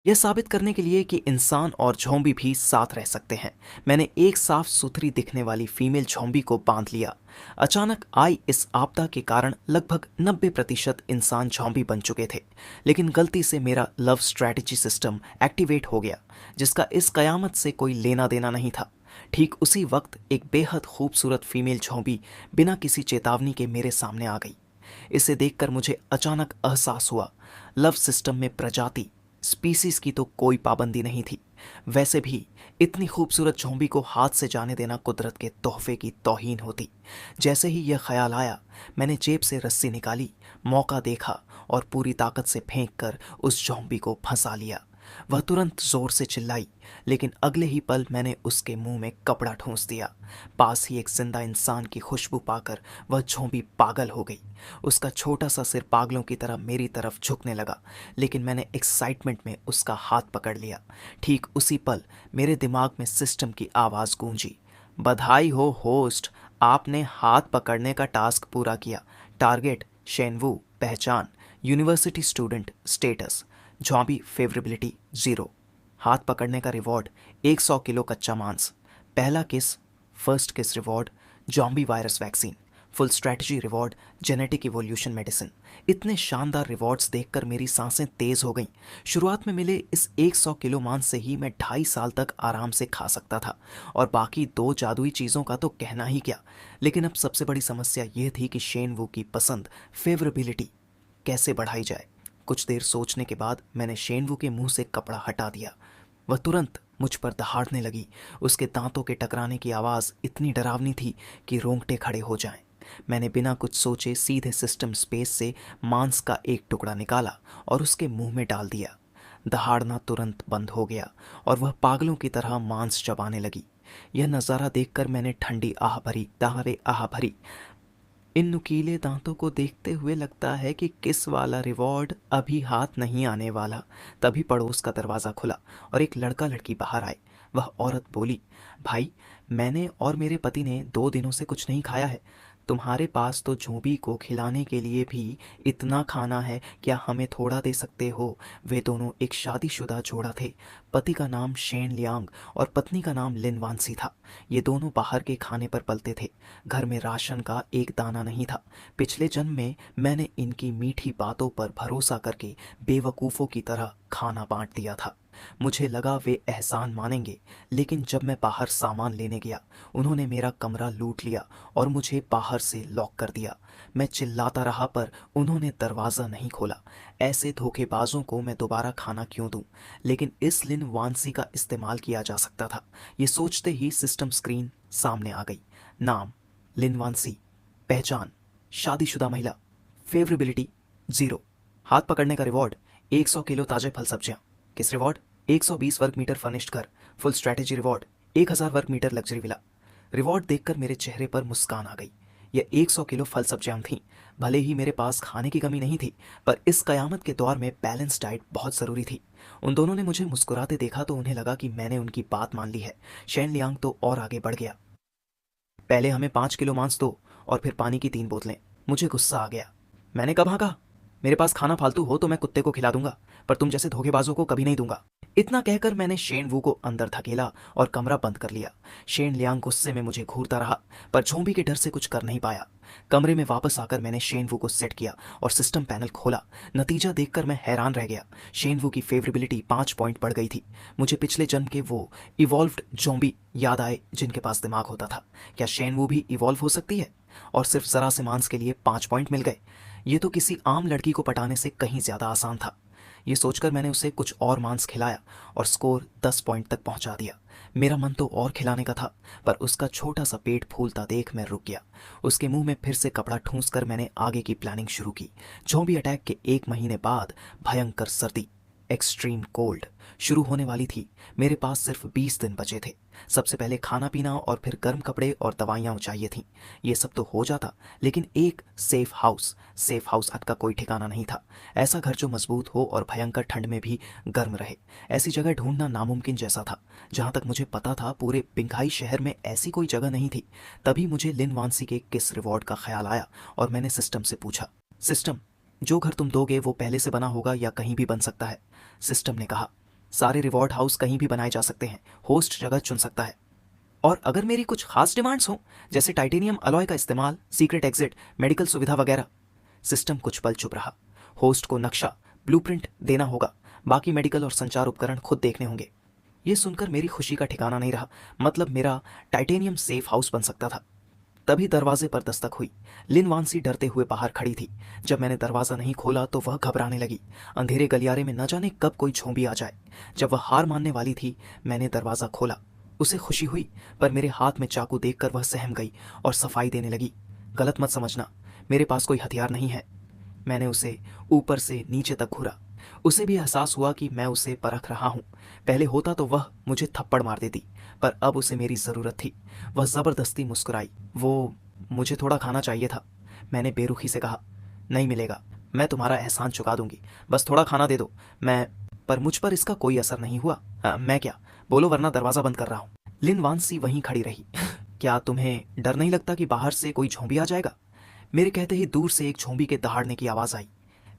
यह साबित करने के लिए कि इंसान और झोंबी भी साथ रह सकते हैं, मैंने एक साफ सुथरी दिखने वाली फीमेल झोंबी को बांध लिया। अचानक आई इस आपदा के कारण लगभग 90% इंसान झोंबी बन चुके थे, लेकिन गलती से मेरा लव स्ट्रैटेजी सिस्टम एक्टिवेट हो गया, जिसका इस कयामत से कोई लेना देना नहीं था। ठीक उसी वक्त एक बेहद खूबसूरत फीमेल झोंबी बिना किसी चेतावनी के मेरे सामने आ गई। इसे देखकर मुझे अचानक एहसास हुआ, लव सिस्टम में प्रजाति स्पीसीज की तो कोई पाबंदी नहीं थी। वैसे भी इतनी खूबसूरत झोंबी को हाथ से जाने देना कुदरत के तोहफे की तौहीन होती। जैसे ही यह ख्याल आया, मैंने जेब से रस्सी निकाली, मौका देखा और पूरी ताकत से फेंक कर उस झोंबी को फंसा लिया। वह तुरंत जोर से चिल्लाई, लेकिन अगले ही पल मैंने उसके मुंह में कपड़ा ठूंस दिया। पास ही एक जिंदा इंसान की खुशबू पाकर वह झोंबी पागल हो गई। उसका छोटा सा सिर पागलों की तरह मेरी तरफ झुकने लगा, लेकिन मैंने एक्साइटमेंट में उसका हाथ पकड़ लिया। ठीक उसी पल मेरे दिमाग में सिस्टम की आवाज़ गूंजी, बधाई हो होस्ट, आपने हाथ पकड़ने का टास्क पूरा किया। टारगेट शेनवू, पहचान यूनिवर्सिटी स्टूडेंट, स्टेटस जॉबी, फेवरेबिलिटी 0। हाथ पकड़ने का रिवॉर्ड 100 किलो कच्चा मांस। पहला किस, फर्स्ट किस reward zombie virus vaccine. Full strategy reward genetic evolution medicine. इतने शानदार रिवॉर्ड्स देखकर मेरी सांसें तेज हो गईं। शुरुआत में मिले इस 100 किलो मांस से ही मैं 2.5 साल तक आराम से खा सकता था, और बाकी 2 जादुई चीज़ों का तो कहना ही क्या। लेकिन अब सबसे बड़ी समस्या यह थी कि शेन वू की पसंद फेवरेबिलिटी कैसे बढ़ाई जाए। कुछ देर सोचने के बाद मैंने शेनवू के मुंह से कपड़ा हटा दिया। वह तुरंत मुझ पर दहाड़ने लगी। उसके दांतों के टकराने की आवाज़ इतनी डरावनी थी कि रोंगटे खड़े हो जाएं। मैंने बिना कुछ सोचे सीधे सिस्टम स्पेस से मांस का एक टुकड़ा निकाला और उसके मुंह में डाल दिया। दहाड़ना तुरंत बंद हो गया और वह पागलों की तरह मांस चबाने लगी। यह नज़ारा देखकर मैंने ठंडी आह भरी, दाहरे आह भरी। इन नुकीले दांतों को देखते हुए लगता है कि किस वाला रिवॉर्ड अभी हाथ नहीं आने वाला। तभी पड़ोस का दरवाज़ा खुला और एक लड़का लड़की बाहर आए। वह औरत बोली, भाई, मैंने और मेरे पति ने 2 दिनों से कुछ नहीं खाया है। तुम्हारे पास तो झोंबी को खिलाने के लिए भी इतना खाना है, क्या हमें थोड़ा दे सकते हो? वे दोनों एक शादीशुदा जोड़ा थे। पति का नाम शेन लियांग और पत्नी का नाम लिन वानसी था। ये दोनों बाहर के खाने पर पलते थे। घर में राशन का एक दाना नहीं था। पिछले जन्म में मैंने इनकी मीठी बातों पर भरोसा करके बेवकूफ़ों की तरह खाना बांट दिया था। मुझे लगा वे एहसान मानेंगे, लेकिन जब मैं बाहर सामान लेने गया, उन्होंने मेरा कमरा लूट लिया और मुझे बाहर से लॉक कर दिया। मैं चिल्लाता रहा पर उन्होंने दरवाज़ा नहीं खोला। ऐसे धोखेबाजों को मैं दोबारा खाना क्यों दूं? लेकिन इस लिन वानसी का इस्तेमाल किया जा सकता था। ये सोचते ही सिस्टम स्क्रीन सामने आ गई। नाम लिन वानसी, पहचान शादीशुदा महिला, फेवरेबिलिटी 0। हाथ पकड़ने का रिवॉर्ड 100 किलो ताजे फल सब्जियां। किस रिवॉर्ड 120 वर्ग मीटर फर्निश्ड घर। फुल स्ट्रैटेजी रिवॉर्ड 1000 वर्ग मीटर लग्जरी विला। रिवॉर्ड देखकर मेरे चेहरे पर मुस्कान आ गई। यह 100 किलो फल सब्जियां थीं। भले ही मेरे पास खाने की कमी नहीं थी, पर इस कयामत के दौर में बैलेंस डाइट बहुत ज़रूरी थी। उन दोनों ने मुझे मुस्कुराते देखा तो उन्हें लगा कि मैंने उनकी बात मान ली है। शेन लियांग तो और आगे बढ़ गया, पहले हमें 5 किलो मांस दो और फिर पानी की 3 बोतलें। मुझे गुस्सा आ गया। मैंने कब हाँ कहा? मेरे पास खाना फालतू हो तो मैं कुत्ते को खिला दूंगा, पर तुम जैसे धोखेबाजों को कभी नहीं दूंगा। इतना कहकर मैंने शेन वू को अंदर धकेला और कमरा बंद कर लिया। शेन लियांग गुस्से में मुझे घूरता रहा, पर झोंबी के डर से कुछ कर नहीं पाया। कमरे में वापस आकर मैंने शेन वू को सेट किया और सिस्टम पैनल खोला। नतीजा देखकर मैं हैरान रह गया। शेन वू की फेवरेबिलिटी 5 पॉइंट बढ़ गई थी। मुझे पिछले जन्म के वो इवॉल्व्ड ज़ॉम्बी याद आए जिनके पास दिमाग होता था। क्या शेन वू भी इवॉल्व हो सकती है? और सिर्फ जरा से मांस के लिए 5 पॉइंट मिल गए। ये तो किसी आम लड़की को पटाने से कहीं ज्यादा आसान था। ये सोचकर मैंने उसे कुछ और मांस खिलाया और स्कोर 10 पॉइंट तक पहुंचा दिया। मेरा मन तो और खिलाने का था, पर उसका छोटा सा पेट फूलता देख मैं रुक गया। उसके मुंह में फिर से कपड़ा ठूंस कर मैंने आगे की प्लानिंग शुरू की। ज़ॉम्बी अटैक के 1 महीने बाद भयंकर सर्दी, एक्सट्रीम कोल्ड शुरू होने वाली थी। मेरे पास सिर्फ 20 दिन बचे थे। सबसे पहले खाना पीना और फिर गर्म कपड़े और दवाइयाँ चाहिए थीं। ये सब तो हो जाता, लेकिन एक सेफ हाउस हट का कोई ठिकाना नहीं था। ऐसा घर जो मजबूत हो और भयंकर ठंड में भी गर्म रहे। ऐसी जगह ढूंढना नामुमकिन जैसा था। जहाँ तक मुझे पता था पूरे पिंघाई शहर में ऐसी कोई जगह नहीं थी। तभी मुझे लिन वानसी के किस रिवॉर्ड का ख्याल आया और मैंने सिस्टम से पूछा, सिस्टम, जो घर तुम दोगे वो पहले से बना होगा या कहीं भी बन सकता है? सिस्टम ने कहा, सारे रिवॉर्ड हाउस कहीं भी बनाए जा सकते हैं, होस्ट जगह चुन सकता है। और अगर मेरी कुछ खास डिमांड्स हों, जैसे टाइटेनियम अलॉय का इस्तेमाल, सीक्रेट एग्जिट, मेडिकल सुविधा वगैरह। सिस्टम कुछ पल चुप रहा। होस्ट को नक्शा, ब्लूप्रिंट देना होगा, बाकी मेडिकल और संचार उपकरण खुद देखने होंगे। ये सुनकर मेरी खुशी का ठिकाना नहीं रहा। मतलब मेरा टाइटेनियम सेफ हाउस बन सकता था। तभी दरवाजे पर दस्तक हुई। लिन वानसी डरते हुए बाहर खड़ी थी। जब मैंने दरवाजा नहीं खोला तो वह घबराने लगी। अंधेरे गलियारे में न जाने कब कोई झोंबी आ जाए। जब वह हार मानने वाली थी, मैंने दरवाजा खोला। उसे खुशी हुई, पर मेरे हाथ में चाकू देखकर वह सहम गई और सफाई देने लगी। गलत मत समझना, मेरे पास कोई हथियार नहीं है। मैंने उसे ऊपर से नीचे तक घूरा। उसे भी एहसास हुआ कि मैं उसे परख रहा हूँ। पहले होता तो वह मुझे थप्पड़ मार देती, पर अब उसे मेरी ज़रूरत थी। वह ज़बरदस्ती मुस्कुराई। मुझे थोड़ा खाना चाहिए था। मैंने बेरुखी से कहा। नहीं मिलेगा, मैं तुम्हारा एहसान चुका दूंगी, बस थोड़ा खाना दे दो। मैं पर मुझ पर इसका कोई असर नहीं हुआ। मैं क्या? बोलो वरना दरवाज़ा बंद कर रहा हूँ। लिन वानसी वहीं खड़ी रही। क्या तुम्हें डर नहीं लगता कि बाहर से कोई झोंबी आ जाएगा? मेरे कहते ही दूर से एक झोंबी के दहाड़ने की आवाज़ आई।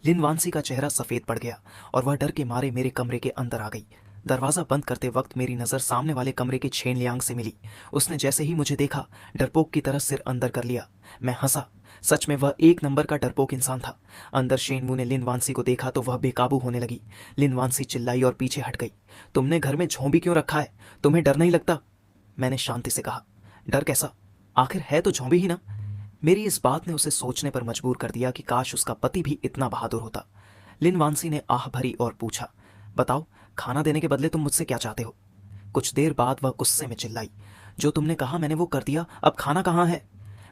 लिन वानसी का चेहरा सफ़ेद पड़ गया और वह डर के मारे मेरे कमरे के अंदर आ गई। दरवाज़ा बंद करते वक्त मेरी नज़र सामने वाले कमरे के छेन लियांग से मिली। उसने जैसे ही मुझे देखा, डरपोक की तरह सिर अंदर कर लिया। मैं हंसा। सच में वह एक नंबर का डरपोक इंसान था। अंदर शेनवू ने लिन वानसी को देखा तो वह बेकाबू होने लगी। लिन वानसी चिल्लाई और पीछे हट गई। तुमने घर में झोंबी क्यों रखा है? तुम्हें डर नहीं लगता? मैंने शांति से कहा। डर कैसा? आखिर है तो झोंबी ही ना। मेरी इस बात ने उसे सोचने पर मजबूर कर दिया कि काश उसका पति भी इतना बहादुर होता। लिन वानसी ने आह भरी और पूछा, बताओ, खाना देने के बदले तुम मुझसे क्या चाहते हो? कुछ देर बाद वह गुस्से में चिल्लाई, जो तुमने कहा मैंने वो कर दिया, अब खाना कहाँ है?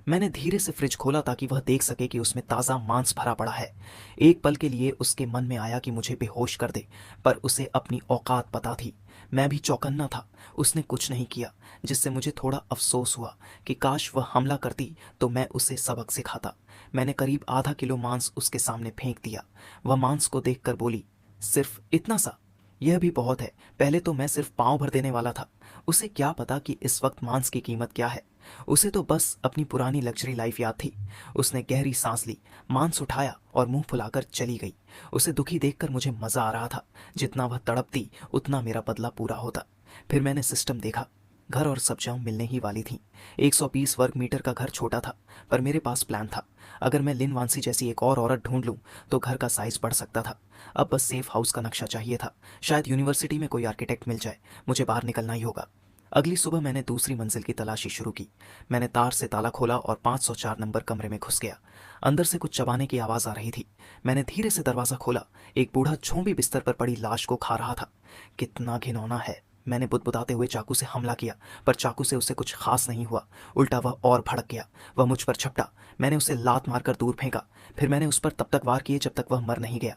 मैंने धीरे से फ्रिज खोला ताकि वह देख सके कि उसमें ताज़ा मांस भरा पड़ा है। एक पल के लिए उसके मन में आया कि मुझे बेहोश कर दे, पर उसे अपनी औकात पता थी। मैं भी चौकन्ना था। उसने कुछ नहीं किया, जिससे मुझे थोड़ा अफसोस हुआ कि काश वह हमला करती तो मैं उसे सबक सिखाता। मैंने करीब आधा किलो मांस उसके सामने फेंक दिया। वह मांस को देखकर बोली, सिर्फ इतना सा? यह भी बहुत है। पहले तो मैं सिर्फ पाँव भर देने वाला था। उसे क्या पता कि इस वक्त मांस की कीमत क्या है। उसे तो बस अपनी पुरानी लग्जरी लाइफ याद थी। उसने गहरी सांस ली, मांस उठाया और मुंह फुलाकर चली गई। उसे दुखी देखकर मुझे मजा आ रहा था। जितना वह तड़पती उतना मेरा बदला पूरा होता। फिर मैंने सिस्टम देखा। घर और सब्जियां मिलने ही वाली थीं। 120 वर्ग मीटर का घर छोटा था, पर मेरे पास प्लान था। अगर मैं लिन वानसी जैसी एक और औरत ढूंढ लूं तो घर का साइज बढ़ सकता था। अब बस सेफ हाउस का नक्शा चाहिए था। शायद यूनिवर्सिटी में कोई आर्किटेक्ट मिल जाए। मुझे बाहर निकलना ही होगा। अगली सुबह मैंने दूसरी मंजिल की तलाशी शुरू की। मैंने तार से ताला खोला और 504 नंबर कमरे में घुस गया। अंदर से कुछ चबाने की आवाज़ आ रही थी। मैंने धीरे से दरवाज़ा खोला। एक बूढ़ा झोंबी बिस्तर पर पड़ी लाश को खा रहा था। कितना घिनौना है। मैंने बुदबुदाते हुए चाकू से हमला किया, पर चाकू से उसे कुछ खास नहीं हुआ। उल्टा वह और भड़क गया। वह मुझ पर झपटा। मैंने उसे लात मारकर दूर फेंका। फिर मैंने उस पर तब तक वार किए जब तक वह मर नहीं गया।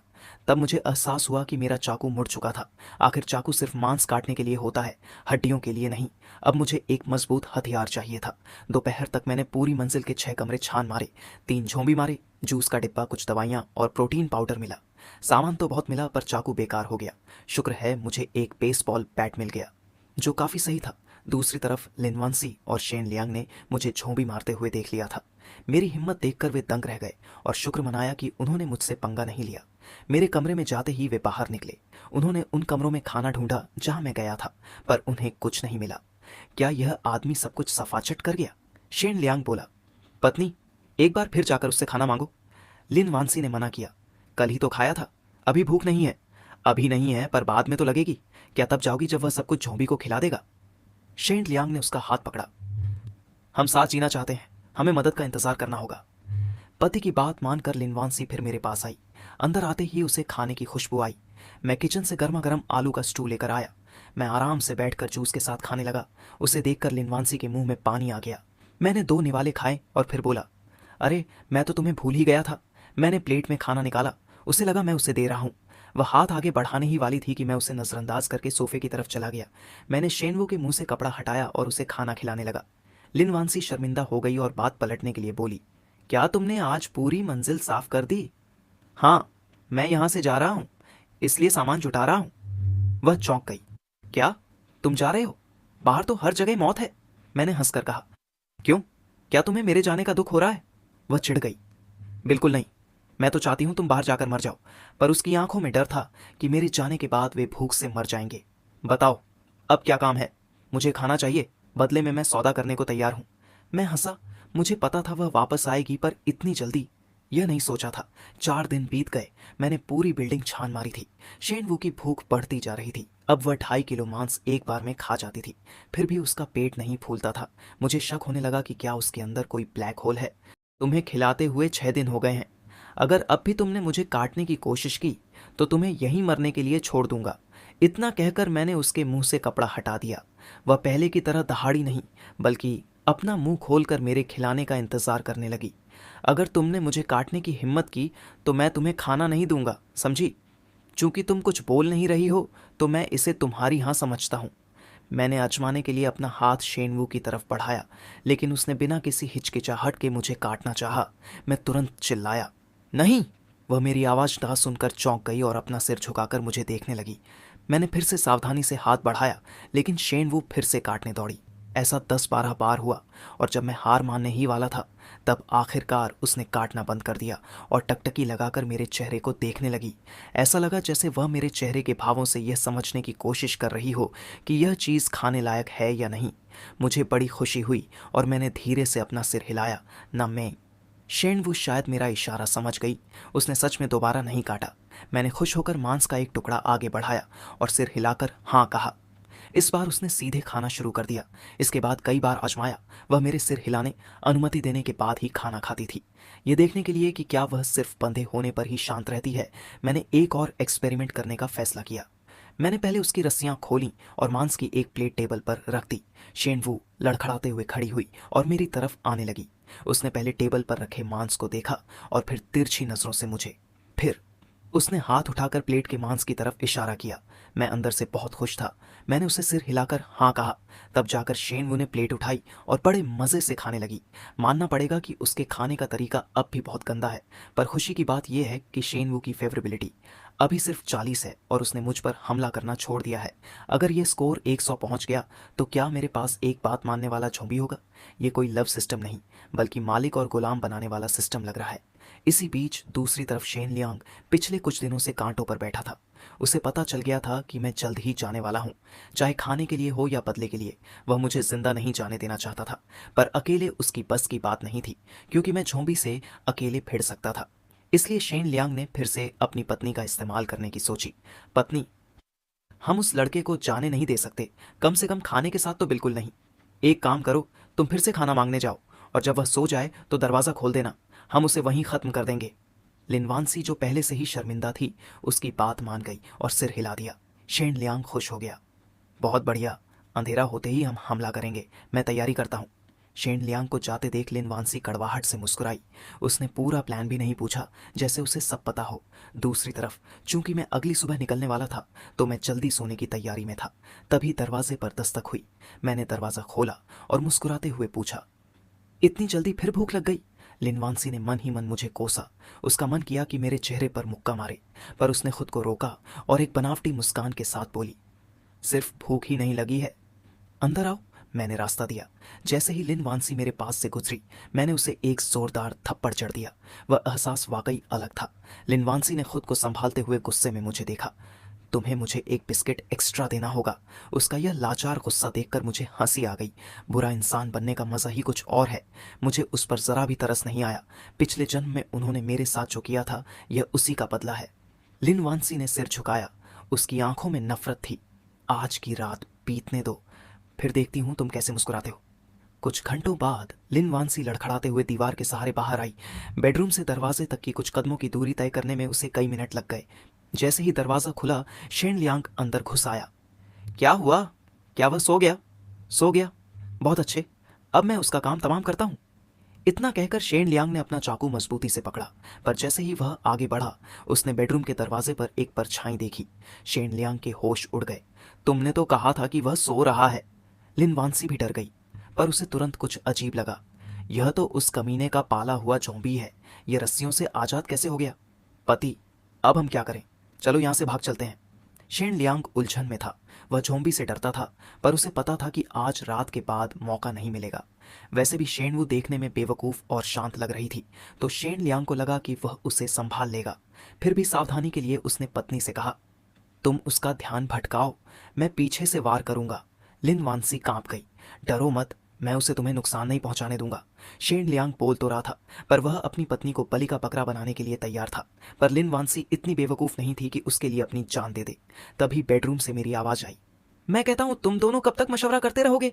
तब मुझे एहसास हुआ कि मेरा चाकू मुड़ चुका था। आखिर चाकू सिर्फ मांस काटने के लिए होता है, हड्डियों के लिए नहीं। अब मुझे एक मजबूत हथियार चाहिए था। दोपहर तक मैंने पूरी मंजिल के 6 कमरे छान मारे। 3 झोंबी मारे, जूस का डिब्बा, कुछ दवाइयाँ और प्रोटीन पाउडर मिला। सामान तो बहुत मिला, पर चाकू बेकार हो गया। शुक्र है मुझे एक बेसबॉल बैट मिल गया, जो काफ़ी सही था। दूसरी तरफ लिन वानसी और शेन लियांग ने मुझे झोंबी मारते हुए देख लिया था। मेरी हिम्मत देखकर वे दंग रह गए और शुक्र मनाया कि उन्होंने मुझसे पंगा नहीं लिया। मेरे कमरे में जाते ही वे बाहर निकले। उन्होंने उन कमरों में खाना ढूंढा जहां मैं गया था, पर उन्हें कुछ नहीं मिला। क्या यह आदमी सब कुछ सफाचट कर गया? शेन लियांग बोला। पत्नी, एक बार फिर जाकर उससे खाना मांगो। लिन वानसी ने मना किया। कल ही तो खाया था, अभी भूख नहीं है। अभी नहीं है, पर बाद में तो लगेगी। क्या तब जाओगी जब वह सब कुछ झोंबी को खिला देगा? शेन लियांग ने उसका हाथ पकड़ा। हम साथ जीना चाहते हैं, हमें मदद का इंतजार करना होगा। पति की बात मानकर लिन वानसी फिर मेरे पास आई। अंदर आते ही उसे खाने की खुशबू आई। मैं किचन से गर्मा गर्म आलू का स्टू लेकर आया। मैं आराम से बैठकर जूस के साथ खाने लगा। उसे देखकर लिन वानसी के मुंह में पानी आ गया। मैंने 2 निवाले खाए और फिर बोला, अरे मैं तो तुम्हें भूल ही गया था। मैंने प्लेट में खाना निकाला। उसे लगा मैं उसे दे रहा हूँ। वह हाथ आगे बढ़ाने ही वाली थी कि मैं उसे नजरअंदाज करके सोफे की तरफ चला गया। मैंने शेनवू के मुंह से कपड़ा हटाया और उसे खाना खिलाने लगा। लिन वानसी शर्मिंदा हो गई और बात पलटने के लिए बोली, क्या तुमने आज पूरी मंजिल साफ कर दी? हाँ, मैं यहाँ से जा रहा हूँ, इसलिए सामान जुटा रहा हूँ। वह चौंक गई। क्या? तुम जा रहे हो? बाहर तो हर जगह मौत है। मैंने हंसकर कहा। क्यों? क्या तुम्हें मेरे जाने का दुख हो रहा है? वह चिढ़ गई। बिल्कुल नहीं, मैं तो चाहती हूँ तुम बाहर जाकर मर जाओ, पर उसकी आंखों में डर था कि मेरे जाने के बाद वे भूख से मर जाएंगे। बताओ, अब क्या काम है? मुझे खाना चाहिए, बदले में मैं सौदा करने को तैयार हूँ। मैं हंसा। मुझे पता था वह वापस आएगी, पर इतनी जल्दी यह नहीं सोचा था। 4 दिन बीत गए। मैंने पूरी बिल्डिंग छान मारी थी। शेनवू की भूख बढ़ती जा रही थी। अब वह 2.5 किलो मांस एक बार में खा जाती थी, फिर भी उसका पेट नहीं फूलता था। मुझे शक होने लगा कि क्या उसके अंदर कोई ब्लैक होल है। तुम्हें खिलाते हुए 6 दिन हो गए हैं। अगर अब भी तुमने मुझे काटने की कोशिश की तो तुम्हें यहीं मरने के लिए छोड़ दूंगा। इतना कहकर मैंने उसके मुंह से कपड़ा हटा दिया। वह पहले की तरह दहाड़ी नहीं, बल्कि अपना मुंह खोलकर मेरे खिलाने का इंतजार करने लगी। अगर तुमने मुझे काटने की हिम्मत की तो मैं तुम्हें खाना नहीं दूंगा, समझी? चूंकि तुम कुछ बोल नहीं रही हो तो मैं इसे तुम्हारी हाँ समझता हूँ। मैंने आजमाने के लिए अपना हाथ शेनवू की तरफ बढ़ाया, लेकिन उसने बिना किसी हिचकिचाहट के मुझे काटना चाहा। मैं तुरंत चिल्लाया, नहीं। वह मेरी आवाज़ ना सुनकर चौंक गई और अपना सिर झुकाकर मुझे देखने लगी। मैंने फिर से सावधानी से हाथ बढ़ाया, लेकिन शेनवू फिर से काटने दौड़ी। ऐसा 10-12 बार हुआ, और जब मैं हार मानने ही वाला था तब आखिरकार उसने काटना बंद कर दिया और टकटकी लगाकर मेरे चेहरे को देखने लगी। ऐसा लगा जैसे वह मेरे चेहरे के भावों से यह समझने की कोशिश कर रही हो कि यह चीज़ खाने लायक है या नहीं। मुझे बड़ी खुशी हुई और मैंने धीरे से अपना सिर हिलाया। न मैं। शेनवू शायद मेरा इशारा समझ गई। उसने सच में दोबारा नहीं काटा। मैंने खुश होकर मांस का एक टुकड़ा आगे बढ़ाया और सिर हिलाकर हाँ कहा। इस बार उसने सीधे खाना शुरू कर दिया। इसके बाद कई बार आजमाया। वह मेरे सिर हिलाने, अनुमति देने के बाद ही खाना खाती थी। ये देखने के लिए कि क्या वह सिर्फ बंधे होने पर ही शांत रहती है, मैंने एक और एक्सपेरिमेंट करने का फैसला किया। मैंने पहले उसकी रस्सियां खोलीं और मांस की एक प्लेट टेबल पर रख दी। शेनवू लड़खड़ाते हुए खड़ी हुई और मेरी तरफ आने लगी। उसने पहले टेबल पर रखे मांस को देखा और फिर तिरछी नजरों से मुझे। फिर उसने हाथ उठाकर प्लेट के मांस की तरफ इशारा किया। मैं अंदर से बहुत खुश था। मैंने उसे सिर हिलाकर हाँ कहा। तब जाकर शेनवू ने प्लेट उठाई और बड़े मज़े से खाने लगी। मानना पड़ेगा कि उसके खाने का तरीका अब भी बहुत गंदा है, पर खुशी की बात यह है कि शेनवू की फेवरेबिलिटी अभी सिर्फ 40 है और उसने मुझ पर हमला करना छोड़ दिया है। अगर ये स्कोर 100 पहुंच गया तो क्या मेरे पास एक बात मानने वाला झोंबी होगा? ये कोई लव सिस्टम नहीं, बल्कि मालिक और गुलाम बनाने वाला सिस्टम लग रहा है। इसी बीच दूसरी तरफ शेन लियांग पिछले कुछ दिनों से कांटों पर बैठा था। उसे पता चल गया था कि मैं जल्द ही जाने वाला हूँ, चाहे खाने के लिए हो या बदले के लिए। वह मुझे जिंदा नहीं जाने देना चाहता था, पर अकेले उसकी बस की बात नहीं थी, क्योंकि मैं झोंबी से अकेले भिड़ सकता था। इसलिए शेन लियांग ने फिर से अपनी पत्नी का इस्तेमाल करने की सोची। पत्नी, हम उस लड़के को जाने नहीं दे सकते, कम से कम खाने के साथ तो बिल्कुल नहीं। एक काम करो, तुम फिर से खाना मांगने जाओ, और जब वह सो जाए तो दरवाज़ा खोल देना, हम उसे वहीं ख़त्म कर देंगे। लिनवानसी, जो पहले से ही शर्मिंदा थी, उसकी बात मान गई और सिर हिला दिया। शेन लियांग खुश हो गया। बहुत बढ़िया, अंधेरा होते ही हम हमला करेंगे, मैं तैयारी करता हूँ। शेन लियांग को जाते देख लिनवानसी कड़वाहट से मुस्कुराई। उसने पूरा प्लान भी नहीं पूछा, जैसे उसे सब पता हो। दूसरी तरफ चूंकि मैं अगली सुबह निकलने वाला था तो मैं जल्दी सोने की तैयारी में था। तभी दरवाजे पर दस्तक हुई। मैंने दरवाज़ा खोला और मुस्कुराते हुए पूछा, इतनी जल्दी फिर भूख लग गई? लिनवानसी ने मन ही मन मुझे कोसा। उसका मन किया कि मेरे चेहरे पर मुक्का मारे, पर उसने खुद को रोका और एक बनावटी मुस्कान के साथ बोली, सिर्फ भूख ही नहीं लगी है, अंदर आओ। मैंने रास्ता दिया। जैसे ही लिनवानसी मेरे पास से गुजरी, मैंने उसे एक जोरदार थप्पड़ जड़ दिया। वह एहसास वाकई अलग था। लिनवानसी ने खुद को संभालते हुए गुस्से में मुझे देखा। तुम्हें मुझे एक बिस्किट एक्स्ट्रा देना होगा। उसका यह लाचार गुस्सा देखकर मुझे हंसी आ गई। बुरा इंसान बनने का मजा ही कुछ और है। मुझे उस पर जरा भी तरस नहीं आया। पिछले जन्म में उन्होंने मेरे साथ जो किया था, यह उसी का बदला है। लिनवानसी ने सिर झुकाया। उसकी आंखों में नफरत थी। आज की रात बीतने दो, फिर देखती हूं तुम कैसे मुस्कुराते हो। कुछ घंटों बाद लिनवानसी लड़खड़ाते हुए दीवार के सहारे बाहर आई। बेडरूम से दरवाजे तक की कुछ कदमों की दूरी तय करने में उसे कई मिनट लग गए। जैसे ही दरवाज़ा खुला, शेन लियांग अंदर घुस आया। क्या हुआ? क्या वह सो गया? सो गया? बहुत अच्छे, अब मैं उसका काम तमाम करता हूँ। इतना कहकर शेन लियांग ने अपना चाकू मजबूती से पकड़ा, पर जैसे ही वह आगे बढ़ा, उसने बेडरूम के दरवाजे पर एक परछाई देखी। शेन लियांग के होश उड़ गए। तुमने तो कहा था कि वह सो रहा है। लिनवानसी भी डर गई, पर उसे तुरंत कुछ अजीब लगा। यह तो उस कमीने का पाला हुआ जोंबी है। यह रस्सियों से आजाद कैसे हो गया? पति, अब हम क्या करें? चलो यहाँ से भाग चलते हैं। शेन लियांग उलझन में था। वह जोंबी से डरता था, पर उसे पता था कि आज रात के बाद मौका नहीं मिलेगा। वैसे भी शेनवू देखने में बेवकूफ़ और शांत लग रही थी, तो शेन लियांग को लगा कि वह उसे संभाल लेगा। फिर भी सावधानी के लिए उसने पत्नी से कहा, तुम उसका ध्यान भटकाओ, मैं पीछे से वार करूंगा। लिन वानसी कांप गई। डरो मत, मैं उसे तुम्हें नुकसान नहीं पहुंचाने दूंगा। शेन लियांग बोल तो रहा था, पर वह अपनी पत्नी को बलि का बकरा बनाने के लिए तैयार था। पर लिन वानसी इतनी बेवकूफ़ नहीं थी कि उसके लिए अपनी जान दे दे। तभी बेडरूम से मेरी आवाज़ आई। मैं कहता हूँ तुम दोनों कब तक मशवरा करते रहोगे?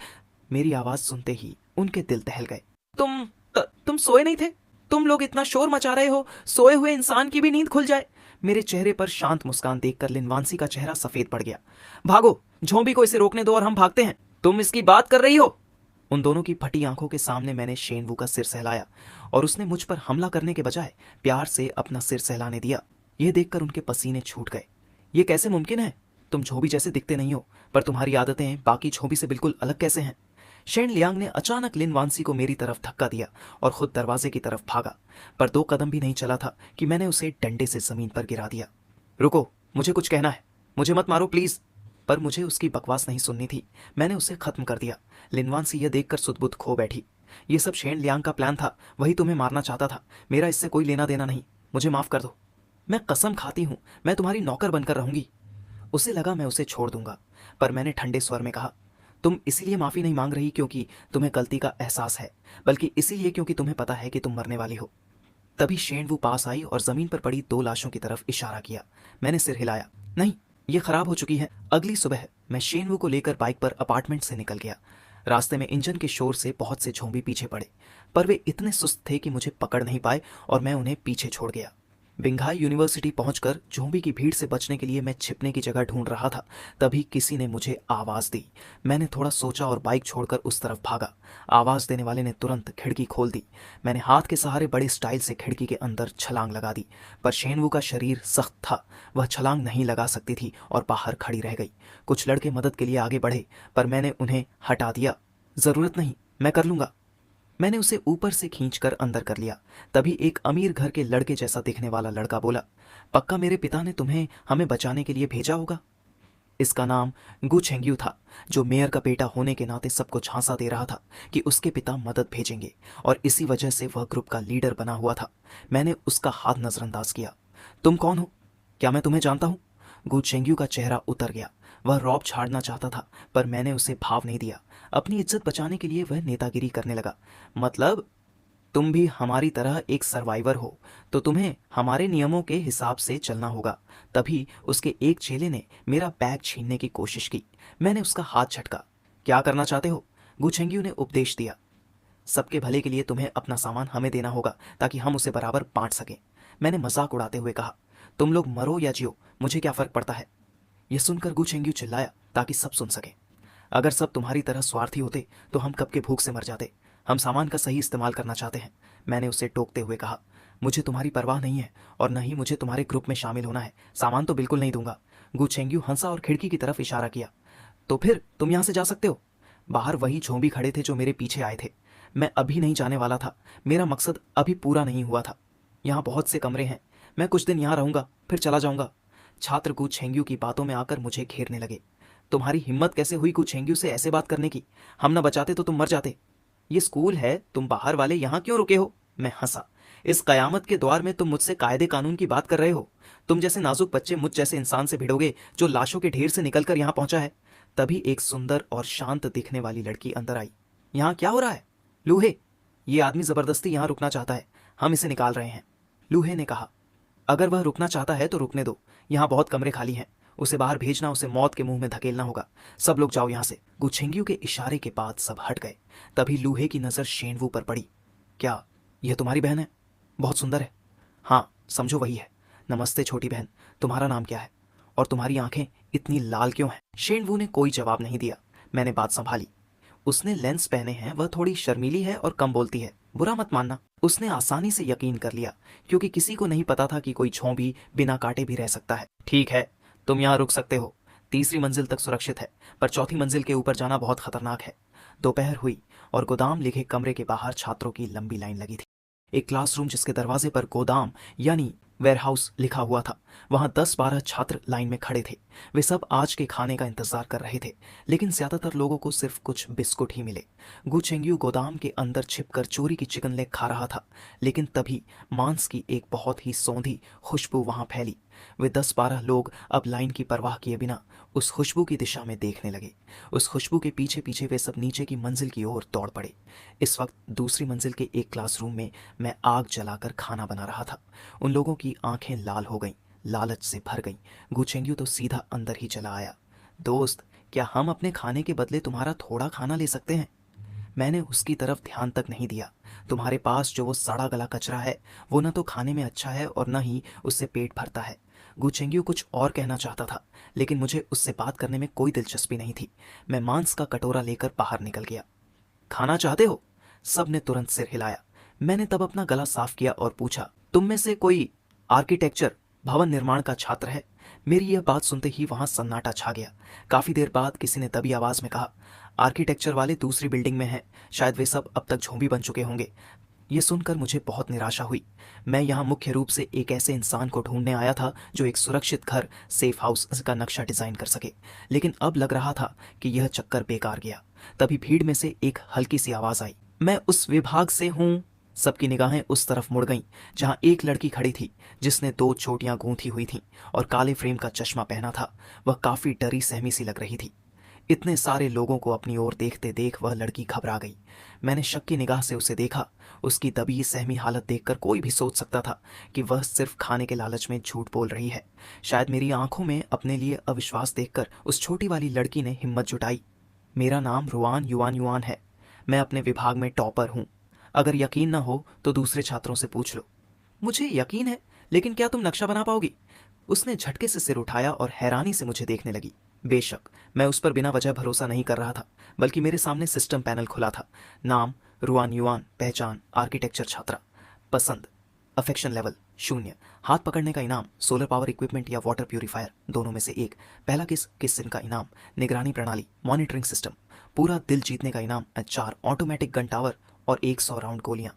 मेरी आवाज़ सुनते ही उनके दिल दहल गए। तुम सोए नहीं थे? तुम लोग इतना शोर मचा रहे हो, सोए हुए इंसान की भी नींद खुल जाए। मेरे चेहरे पर शांत मुस्कान देखकर लिनवांसी का चेहरा सफेद पड़ गया। भागो, झोंबी को इसे रोकने दो और हम भागते हैं। तुम इसकी बात कर रही हो? उन दोनों की फटी आंखों के सामने मैंने शेनवू का सिर सहलाया और उसने मुझ पर हमला करने के बजाय प्यार से अपना सिर सहलाने दिया। यह देखकर उनके पसीने छूट गए। ये कैसे मुमकिन है? तुम झोंबी जैसे दिखते नहीं हो, पर तुम्हारी आदतें बाकी झोंबी से बिल्कुल अलग कैसे हैं? शेन लियांग ने अचानक लिन वानसी को मेरी तरफ धक्का दिया और खुद दरवाजे की तरफ भागा, पर 2 कदम भी नहीं चला था कि मैंने उसे डंडे से जमीन पर गिरा दिया। रुको, मुझे कुछ कहना है, मुझे मत मारो प्लीज। पर मुझे उसकी बकवास नहीं सुननी थी। मैंने उसे खत्म कर दिया। लिन वानसी यह देखकर सुध-बुध खो बैठी। ये सब शेन लियांग का प्लान था, वही तुम्हें मारना चाहता था। मेरा इससे कोई लेना देना नहीं, मुझे माफ कर दो। मैं कसम खाती हूँ, मैं तुम्हारी नौकर बनकर रहूंगी। उसे लगा मैं उसे छोड़ दूंगा, पर मैंने ठंडे स्वर में कहा, तुम इसीलिए माफी नहीं मांग रही क्योंकि तुम्हें गलती का एहसास है, बल्कि इसीलिए क्योंकि तुम्हें पता है कि तुम मरने वाली हो। तभी शेनवू पास आई और जमीन पर पड़ी 2 लाशों की तरफ इशारा किया। मैंने सिर हिलाया। नहीं, ये खराब हो चुकी है। अगली सुबह मैं शेनवू को लेकर बाइक पर अपार्टमेंट से निकल गया। रास्ते में इंजन के शोर से बहुत से झोंबी पीछे पड़े, पर वे इतने सुस्त थे कि मुझे पकड़ नहीं पाए और मैं उन्हें पीछे छोड़ गया। बिंघाई यूनिवर्सिटी पहुंचकर झोंबी की भीड़ से बचने के लिए मैं छिपने की जगह ढूंढ रहा था। तभी किसी ने मुझे आवाज दी। मैंने थोड़ा सोचा और बाइक छोड़कर उस तरफ भागा। आवाज देने वाले ने तुरंत खिड़की खोल दी। मैंने हाथ के सहारे बड़े स्टाइल से खिड़की के अंदर छलांग लगा दी, पर शेनवू का शरीर सख्त था, वह छलांग नहीं लगा सकती थी और बाहर खड़ी रह गई। कुछ लड़के मदद के लिए आगे बढ़े, पर मैंने उन्हें हटा दिया। जरूरत नहीं, मैं कर लूंगा। मैंने उसे ऊपर से खींचकर अंदर कर लिया। तभी एक अमीर घर के लड़के जैसा दिखने वाला लड़का बोला, पक्का मेरे पिता ने तुम्हें हमें बचाने के लिए भेजा होगा। इसका नाम गु छेंग्यू था, जो मेयर का बेटा होने के नाते सबको झांसा दे रहा था कि उसके पिता मदद भेजेंगे, और इसी वजह से वह ग्रुप का लीडर बना हुआ था। मैंने उसका हाथ नजरअंदाज किया। तुम कौन हो? क्या मैं तुम्हें जानता हूँ? गु छेंग्यू का चेहरा उतर गया। वह रौब छाड़ना चाहता था, पर मैंने उसे भाव नहीं दिया। अपनी इज्जत बचाने के लिए वह नेतागिरी करने लगा। मतलब तुम भी हमारी तरह एक सर्वाइवर हो, तो तुम्हें हमारे नियमों के हिसाब से चलना होगा। तभी उसके एक चेले ने मेरा बैग छीनने की कोशिश की। मैंने उसका हाथ झटका। क्या करना चाहते हो? गुछेंग्यू ने उपदेश दिया। सबके भले के लिए तुम्हें अपना सामान हमें देना होगा ताकि हम उसे बराबर बांट सकें। मैंने मजाक उड़ाते हुए कहा, तुम लोग मरो या जियो, मुझे क्या फर्क पड़ता है। यह सुनकर गुछेंग्यू चिल्लाया ताकि सब सुन सके, अगर सब तुम्हारी तरह स्वार्थी होते तो हम कब के भूख से मर जाते। हम सामान का सही इस्तेमाल करना चाहते हैं। मैंने उसे टोकते हुए कहा, मुझे तुम्हारी परवाह नहीं है और न ही मुझे तुम्हारे ग्रुप में शामिल होना है। सामान तो बिल्कुल नहीं दूंगा। गु छेंग्यू हंसा और खिड़की की तरफ इशारा किया। तो फिर तुम यहाँ से जा सकते हो। बाहर वही झोंबी खड़े थे जो मेरे पीछे आए थे। मैं अभी नहीं जाने वाला था, मेरा मकसद अभी पूरा नहीं हुआ था। यहाँ बहुत से कमरे हैं, मैं कुछ दिन यहाँ रहूंगा फिर चला जाऊंगा। छात्र गु छेंग्यू की बातों में आकर मुझे घेरने लगे। तुम्हारी हिम्मत कैसे हुई गु छेंग्यू से ऐसे बात करने की? हम न बचाते तो तुम मर जाते। ये स्कूल है, तुम बाहर वाले यहाँ क्यों रुके हो? मैं हंसा। इस कयामत के द्वार में तुम मुझसे कायदे कानून की बात कर रहे हो? तुम जैसे नाजुक बच्चे मुझ जैसे इंसान से भिड़ोगे जो लाशों के ढेर से निकलकर यहाँ पहुंचा है। तभी एक सुंदर और शांत दिखने वाली लड़की अंदर आई। यहाँ क्या हो रहा है? लूहे, ये आदमी जबरदस्ती यहाँ रुकना चाहता है, हम इसे निकाल रहे हैं। लूहे ने कहा, अगर वह रुकना चाहता है तो रुकने दो, यहाँ बहुत कमरे खाली हैं। उसे बाहर भेजना उसे मौत के मुंह में धकेलना होगा। सब लोग जाओ यहाँ से। गुछेंग्यू के इशारे के बाद सब हट गए। तभी लूहे की नजर शेनवू पर पड़ी। क्या यह तुम्हारी बहन है? बहुत सुंदर है। हाँ, समझो वही है। नमस्ते छोटी बहन, तुम्हारा नाम क्या है और तुम्हारी आंखें इतनी लाल क्यों हैं? शेनवू ने कोई जवाब नहीं दिया। मैंने बात संभाली। उसने लेंस पहने हैं, वह थोड़ी शर्मीली है और कम बोलती है, बुरा मत मानना। उसने आसानी से यकीन कर लिया, क्योंकि किसी को नहीं पता था कि कोई झोंबी बिना काटे भी रह सकता है। ठीक है, तुम यहाँ रुक सकते हो। 3री मंजिल तक सुरक्षित है, पर 4थी मंजिल के ऊपर जाना बहुत खतरनाक है। दोपहर हुई और गोदाम लिखे कमरे के बाहर छात्रों की लंबी लाइन लगी थी। एक क्लासरूम जिसके दरवाजे पर गोदाम यानी वेयरहाउस लिखा हुआ था। वहां 10-12 छात्र लाइन में खड़े थे। वे सब आज के खाने का इंतजार कर रहे थे, लेकिन ज्यादातर लोगों को सिर्फ कुछ बिस्कुट ही मिले। गु चेंग्यू गोदाम के अंदर छिपकर चोरी की चिकन लेग खा रहा था, लेकिन तभी मांस की एक बहुत ही सौंधी खुशबू वहां फैली। वे 10-12 लोग अब लाइन की परवाह किए बिना उस खुशबू की दिशा में देखने लगे। उस खुशबू के पीछे पीछे वे सब नीचे की मंजिल की ओर दौड़ पड़े। इस वक्त दूसरी मंजिल के एक क्लासरूम में मैं आग जलाकर खाना बना रहा था। उन लोगों की आंखें लाल हो गईं, लालच से भर गईं। गु चेंग्यू तो सीधा अंदर ही चला आया। दोस्त, क्या हम अपने खाने के बदले तुम्हारा थोड़ा खाना ले सकते हैं? मैंने उसकी तरफ ध्यान तक नहीं दिया। तुम्हारे पास जो वो सड़ा गला कचरा है, वो न तो खाने में अच्छा है और न ही उससे पेट भरता है। गु चेंग्यू कुछ और कहना चाहता था, लेकिन मुझे उससे बात करने में कोई दिलचस्पी नहीं थी। मैं मांस का कटोरा लेकर बाहर निकल गया। खाना चाहते हो? सब ने तुरंत सिर हिलाया। मैंने तब अपना गला साफ किया और पूछा, तुम में से कोई आर्किटेक्चर, भवन निर्माण का छात्र है? मेरी यह बात सुनते ही वहां सन्नाटा छा गया। काफी देर बाद किसी ने दबी आवाज में कहा, आर्किटेक्चर वाले दूसरी बिल्डिंग में हैं। शायद वे सब अब तक झोंबी बन चुके होंगे। ये सुनकर मुझे बहुत निराशा हुई। मैं यहाँ मुख्य रूप से एक ऐसे इंसान को ढूंढने आया था जो एक सुरक्षित घर, सेफ हाउस का नक्शा डिजाइन कर सके, लेकिन अब लग रहा था कि यह चक्कर बेकार गया। तभी भीड़ में से एक हल्की सी आवाज आई, मैं उस विभाग से हूँ। सबकी निगाहें उस तरफ मुड़ गईं जहां एक लड़की खड़ी थी जिसने 2 चोटियां गूंथी हुई थीं और काले फ्रेम का चश्मा पहना था। वह काफी डरी सहमी सी लग रही थी। इतने सारे लोगों को अपनी ओर देखते देख वह लड़की घबरा गई। मैंने शक की निगाह से उसे देखा। उसकी दबी सहमी हालत देखकर कोई भी सोच सकता था कि वह सिर्फ खाने के लालच में झूठ बोल रही है। शायद मेरी आंखों में अपने लिए अविश्वास देखकर उस छोटी वाली लड़की ने हिम्मत जुटाई। मेरा नाम रुआन युआन युआन है। मैं अपने विभाग में टॉपर हूँ। अगर यकीन न हो तो दूसरे छात्रों से पूछ लो। मुझे यकीन है, लेकिन क्या तुम नक्शा बना पाओगी? उसने झटके से सिर उठाया और हैरानी से मुझे देखने लगी। बेशक मैं उस पर बिना वजह भरोसा नहीं कर रहा था, बल्कि मेरे सामने सिस्टम पैनल खुला था। नाम रुआन युआन, पहचान आर्किटेक्चर छात्रा, पसंद अफेक्शन लेवल 0, हाथ पकड़ने का इनाम सोलर पावर इक्विपमेंट या वाटर प्यूरिफायर, दोनों में से एक। पहला किस सिन का इनाम निगरानी प्रणाली, मॉनिटरिंग सिस्टम। पूरा दिल जीतने का इनाम 4 ऑटोमेटिक गन टावर और 100 राउंड गोलियां।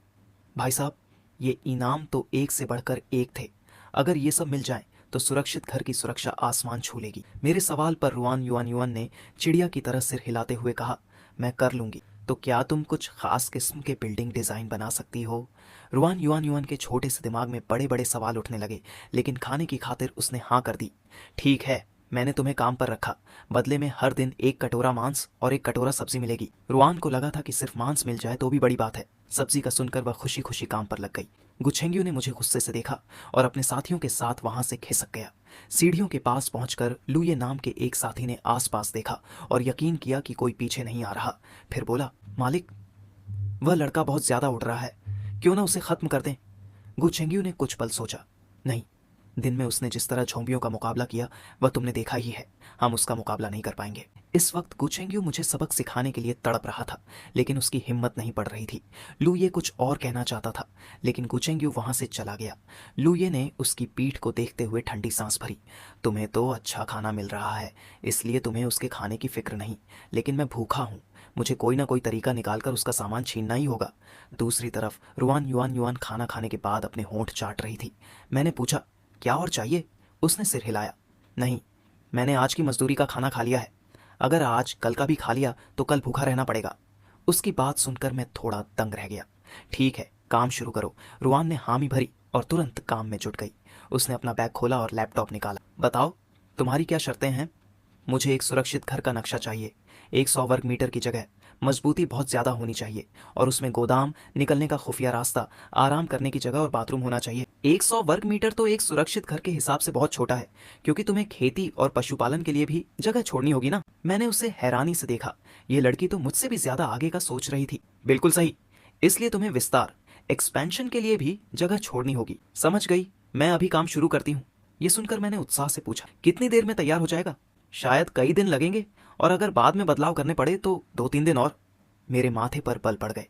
भाई साहब, ये इनाम तो एक से बढ़कर एक थे। अगर ये सब मिल जाए तो सुरक्षित घर की सुरक्षा आसमान छू लेगी। मेरे सवाल पर रुआन युआन युआन ने चिड़िया की तरह सिर हिलाते हुए कहा, मैं कर लूंगी। तो क्या तुम कुछ खास किस्म के बिल्डिंग डिजाइन बना सकती हो? रुआन युआन युआन के छोटे से दिमाग में बड़े बड़े सवाल उठने लगे, लेकिन खाने की खातिर उसने हाँ कर दी। ठीक है, मैंने तुम्हें काम पर रखा। बदले में हर दिन 1 कटोरा मांस और 1 कटोरा सब्जी मिलेगी। रुआन को लगा था कि सिर्फ मांस मिल जाए तो भी बड़ी बात है। सब्जी का सुनकर वह खुशी खुशी काम पर लग गई। गुछेंगियों ने मुझे गुस्से से देखा और अपने साथियों के साथ वहां से खिसक गया। सीढ़ियों के पास पहुंचकर लुये नाम के एक साथी ने आसपास देखा और यकीन किया कि कोई पीछे नहीं आ रहा। फिर बोला, मालिक, वह लड़का बहुत ज्यादा उड़ रहा है, क्यों ना उसे खत्म कर दें? गुछेंगियों ने कुछ पल सोचा। नहीं, दिन में उसने जिस तरह झोंबियों का मुकाबला किया वह तुमने देखा ही है। हम उसका मुकाबला नहीं कर पाएंगे। इस वक्त गुछेंगियो मुझे सबक सिखाने के लिए तड़प रहा था, लेकिन उसकी हिम्मत नहीं पड़ रही थी। लुये कुछ और कहना चाहता था, लेकिन गुछेंगियो वहां से चला गया। लुये ने उसकी पीठ को देखते हुए ठंडी सांस भरी। तुम्हें तो अच्छा खाना मिल रहा है, इसलिए तुम्हें उसके खाने की फिक्र नहीं, लेकिन मैं भूखा हूँ। मुझे कोई ना कोई तरीका निकालकर उसका सामान छीनना ही होगा। दूसरी तरफ रुआन युआन युआन खाना खाने के बाद अपने होंठ चाट रही थी। मैंने पूछा, क्या और चाहिए? उसने सिर हिलाया। नहीं, मैंने आज की मजदूरी का खाना खा लिया है। अगर आज कल का भी खा लिया तो कल भूखा रहना पड़ेगा। उसकी बात सुनकर मैं थोड़ा दंग रह गया। ठीक है, काम शुरू करो। रुआन ने हामी भरी और तुरंत काम में जुट गई। उसने अपना बैग खोला और लैपटॉप निकाला। बताओ, तुम्हारी क्या शर्तें हैं? मुझे एक सुरक्षित घर का नक्शा चाहिए। 100 वर्ग मीटर की जगह, मजबूती बहुत ज्यादा होनी चाहिए और उसमें गोदाम, निकलने का खुफिया रास्ता, आराम करने की जगह और बाथरूम होना चाहिए। 100 वर्ग मीटर तो एक सुरक्षित घर के हिसाब से बहुत छोटा है, क्योंकि तुम्हें खेती और पशुपालन के लिए भी जगह छोड़नी होगी ना। मैंने उसे हैरानी से देखा। ये लड़की तो मुझसे भी ज्यादा आगे का सोच रही थी। बिल्कुल सही, इसलिए तुम्हें विस्तार, एक्सपेंशन के लिए भी जगह छोड़नी होगी। समझ गई, मैं अभी काम शुरू करती हूँ। ये सुनकर मैंने उत्साह से पूछा, कितनी देर में तैयार हो जाएगा? शायद कई दिन लगेंगे, और अगर बाद में बदलाव करने पड़े तो 2-3 दिन और। मेरे माथे पर बल पड़ गए।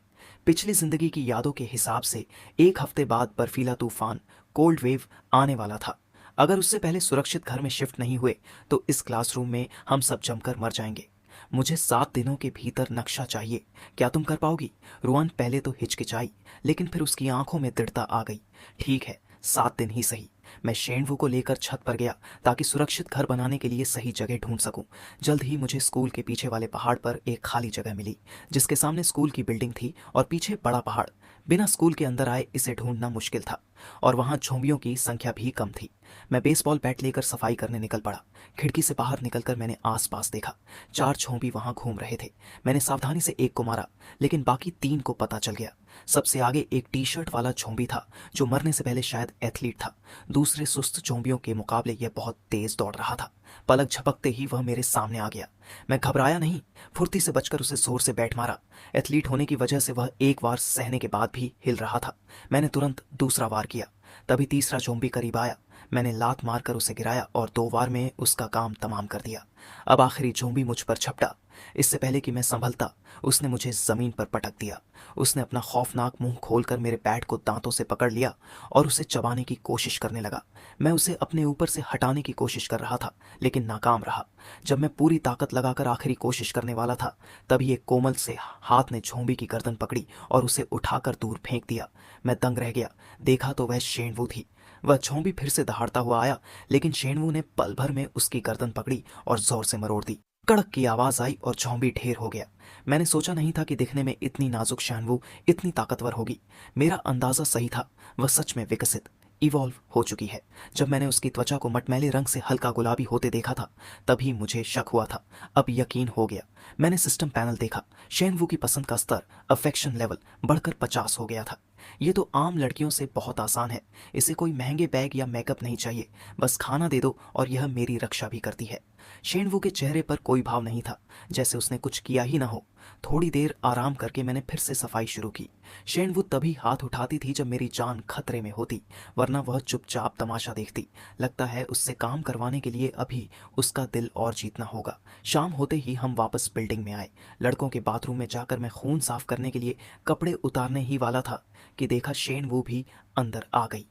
पिछली जिंदगी की यादों के हिसाब से 1 हफ्ते बाद बर्फीला तूफान, कोल्ड वेव आने वाला था। अगर उससे पहले सुरक्षित घर में शिफ्ट नहीं हुए तो इस क्लासरूम में हम सब जमकर मर जाएंगे। मुझे 7 दिनों के भीतर नक्शा चाहिए। क्या तुम कर पाओगी? रुआन पहले तो हिचकिचाई, लेकिन फिर उसकी आंखों में दृढ़ता आ गई। ठीक है, 7 दिन ही सही। मैं शेनवू को लेकर छत पर गया ताकि सुरक्षित घर बनाने के लिए सही जगह ढूंढ सकूं। जल्द ही मुझे स्कूल के पीछे वाले पहाड़ पर एक खाली जगह मिली, जिसके सामने स्कूल की बिल्डिंग थी और पीछे बड़ा पहाड़। बिना स्कूल के अंदर आए इसे ढूंढना मुश्किल था और वहां झोंबियों की संख्या भी कम थी। मैं बेसबॉल बैट लेकर सफाई करने निकल पड़ा। खिड़की से बाहर निकलकर मैंने आसपास देखा। 4 झोंबी वहां घूम रहे थे। मैंने सावधानी से एक को मारा, लेकिन बाकी 3 को पता चल गया। सबसे आगे एक टी शर्ट वाला झोंबी था जो मरने से पहले शायद एथलीट था। दूसरे सुस्त झोंबियों के मुकाबले यह बहुत तेज दौड़ रहा था। पलक झपकते ही वह मेरे सामने आ गया। मैं घबराया नहीं, फुर्ती से बचकर उसे जोर से बैठ मारा। एथलीट होने की वजह से वह एक वार सहने के बाद भी हिल रहा था। मैंने तुरंत दूसरा वार किया। तभी तीसरा ज़ोंबी करीब आया। मैंने लात मारकर उसे गिराया और 2 वार में उसका काम तमाम कर दिया। अब आखिरी ज़ोंबी मुझ पर झपटा। इससे पहले कि मैं संभलता, उसने मुझे जमीन पर पटक दिया। उसने अपना खौफनाक मुंह खोलकर मेरे बैट को दांतों से पकड़ लिया और उसे चबाने की कोशिश करने लगा। मैं उसे अपने ऊपर से हटाने की कोशिश कर रहा था, लेकिन नाकाम रहा। जब मैं पूरी ताकत लगाकर आखिरी कोशिश करने वाला था, तभी एक कोमल से हाथ ने झोंबी की गर्दन पकड़ी और उसे उठाकर दूर फेंक दिया। मैं दंग रह गया। देखा तो वह शेनवू थी। वह झोंबी फिर से दहाड़ता हुआ आया, लेकिन शेनवू ने पल भर में उसकी गर्दन पकड़ी और जोर से मरोड़ दी। कड़क की आवाज आई और झोंबी ढेर हो गया। मैंने सोचा नहीं था कि दिखने में इतनी नाजुक शेनवू इतनी ताकतवर होगी। मेरा अंदाजा सही था, वह सच में विकसित इवॉल्व हो चुकी है। जब मैंने उसकी त्वचा को मटमैले रंग से हल्का गुलाबी होते देखा था, तभी मुझे शक हुआ था। अब यकीन हो गया। मैंने सिस्टम पैनल देखा। शेनवू की पसंद का स्तर, अफेक्शन लेवल बढ़कर 50 हो गया था। ये तो आम लड़कियों से बहुत आसान है। इसे कोई महंगे बैग या मेकअप नहीं चाहिए, बस खाना दे दो और यह मेरी रक्षा भी करती है। शेनवू के चेहरे पर कोई भाव नहीं था, जैसे उसने कुछ किया ही ना हो। थोड़ी देर आराम करके मैंने फिर से सफाई शुरू की। शेनवू तभी हाथ उठाती थी जब मेरी जान खतरे में होती, वरना वह चुपचाप तमाशा देखती। लगता है उससे काम करवाने के लिए अभी उसका दिल और जीतना होगा। शाम होते ही हम वापस बिल्डिंग में आए। लड़कों के बाथरूम में जाकर मैं खून साफ करने के लिए कपड़े उतारने ही वाला था कि देखा शेनवू भी अंदर आ गई।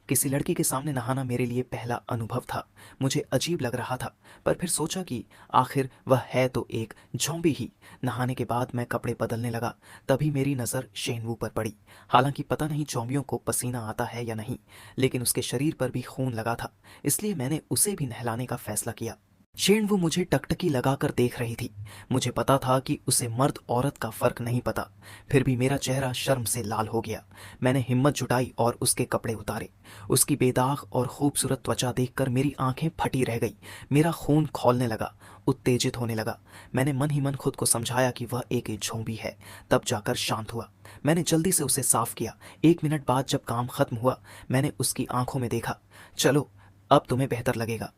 किसी लड़की के सामने नहाना मेरे लिए पहला अनुभव था। मुझे अजीब लग रहा था, पर फिर सोचा कि आखिर वह है तो एक ज़ॉम्बी ही। नहाने के बाद मैं कपड़े बदलने लगा, तभी मेरी नज़र शेनवू पर पड़ी। हालांकि पता नहीं ज़ॉम्बियों को पसीना आता है या नहीं, लेकिन उसके शरीर पर भी खून लगा था, इसलिए मैंने उसे भी नहलाने का फैसला किया। शेनवू मुझे टकटकी लगाकर देख रही थी। मुझे पता था कि उसे मर्द औरत का फर्क नहीं पता, फिर भी मेरा चेहरा शर्म से लाल हो गया। मैंने हिम्मत जुटाई और उसके कपड़े उतारे। उसकी बेदाग और खूबसूरत त्वचा देखकर मेरी आंखें फटी रह गई। मेरा खून खौलने लगा, उत्तेजित होने लगा। मैंने मन ही मन खुद को समझाया कि वह एक झोंबी है। तब जाकर शांत हुआ। मैंने जल्दी से उसे साफ किया। 1 मिनट बाद जब काम खत्म हुआ, मैंने उसकी आंखों में देखा। चलो, अब तुम्हें बेहतर लगेगा।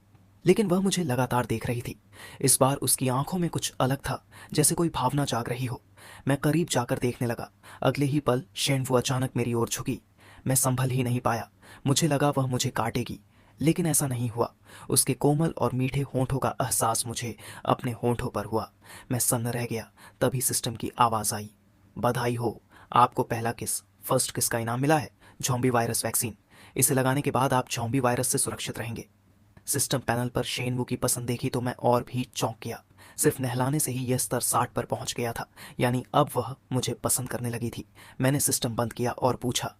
लेकिन वह मुझे लगातार देख रही थी। इस बार उसकी आंखों में कुछ अलग था, जैसे कोई भावना जाग रही हो। मैं करीब जाकर देखने लगा। अगले ही पल शेनवू अचानक मेरी ओर झुकी। मैं संभल ही नहीं पाया। मुझे लगा वह मुझे काटेगी, लेकिन ऐसा नहीं हुआ। उसके कोमल और मीठे होंठों का एहसास मुझे अपने होंठों पर हुआ। मैं सन्न रह गया। तभी सिस्टम की आवाज़ आई, बधाई हो, आपको पहला किस, फर्स्ट किस का इनाम मिला है, ज़ॉम्बी वायरस वैक्सीन। इसे लगाने के बाद आप ज़ॉम्बी वायरस से सुरक्षित रहेंगे। सिस्टम पैनल पर शेनवू की पसंद देखी तो मैं और भी चौंक गया। सिर्फ नहलाने से ही यह स्तर 60 पर पहुंच गया था, यानी अब वह मुझे पसंद करने लगी थी। मैंने सिस्टम बंद किया और पूछा,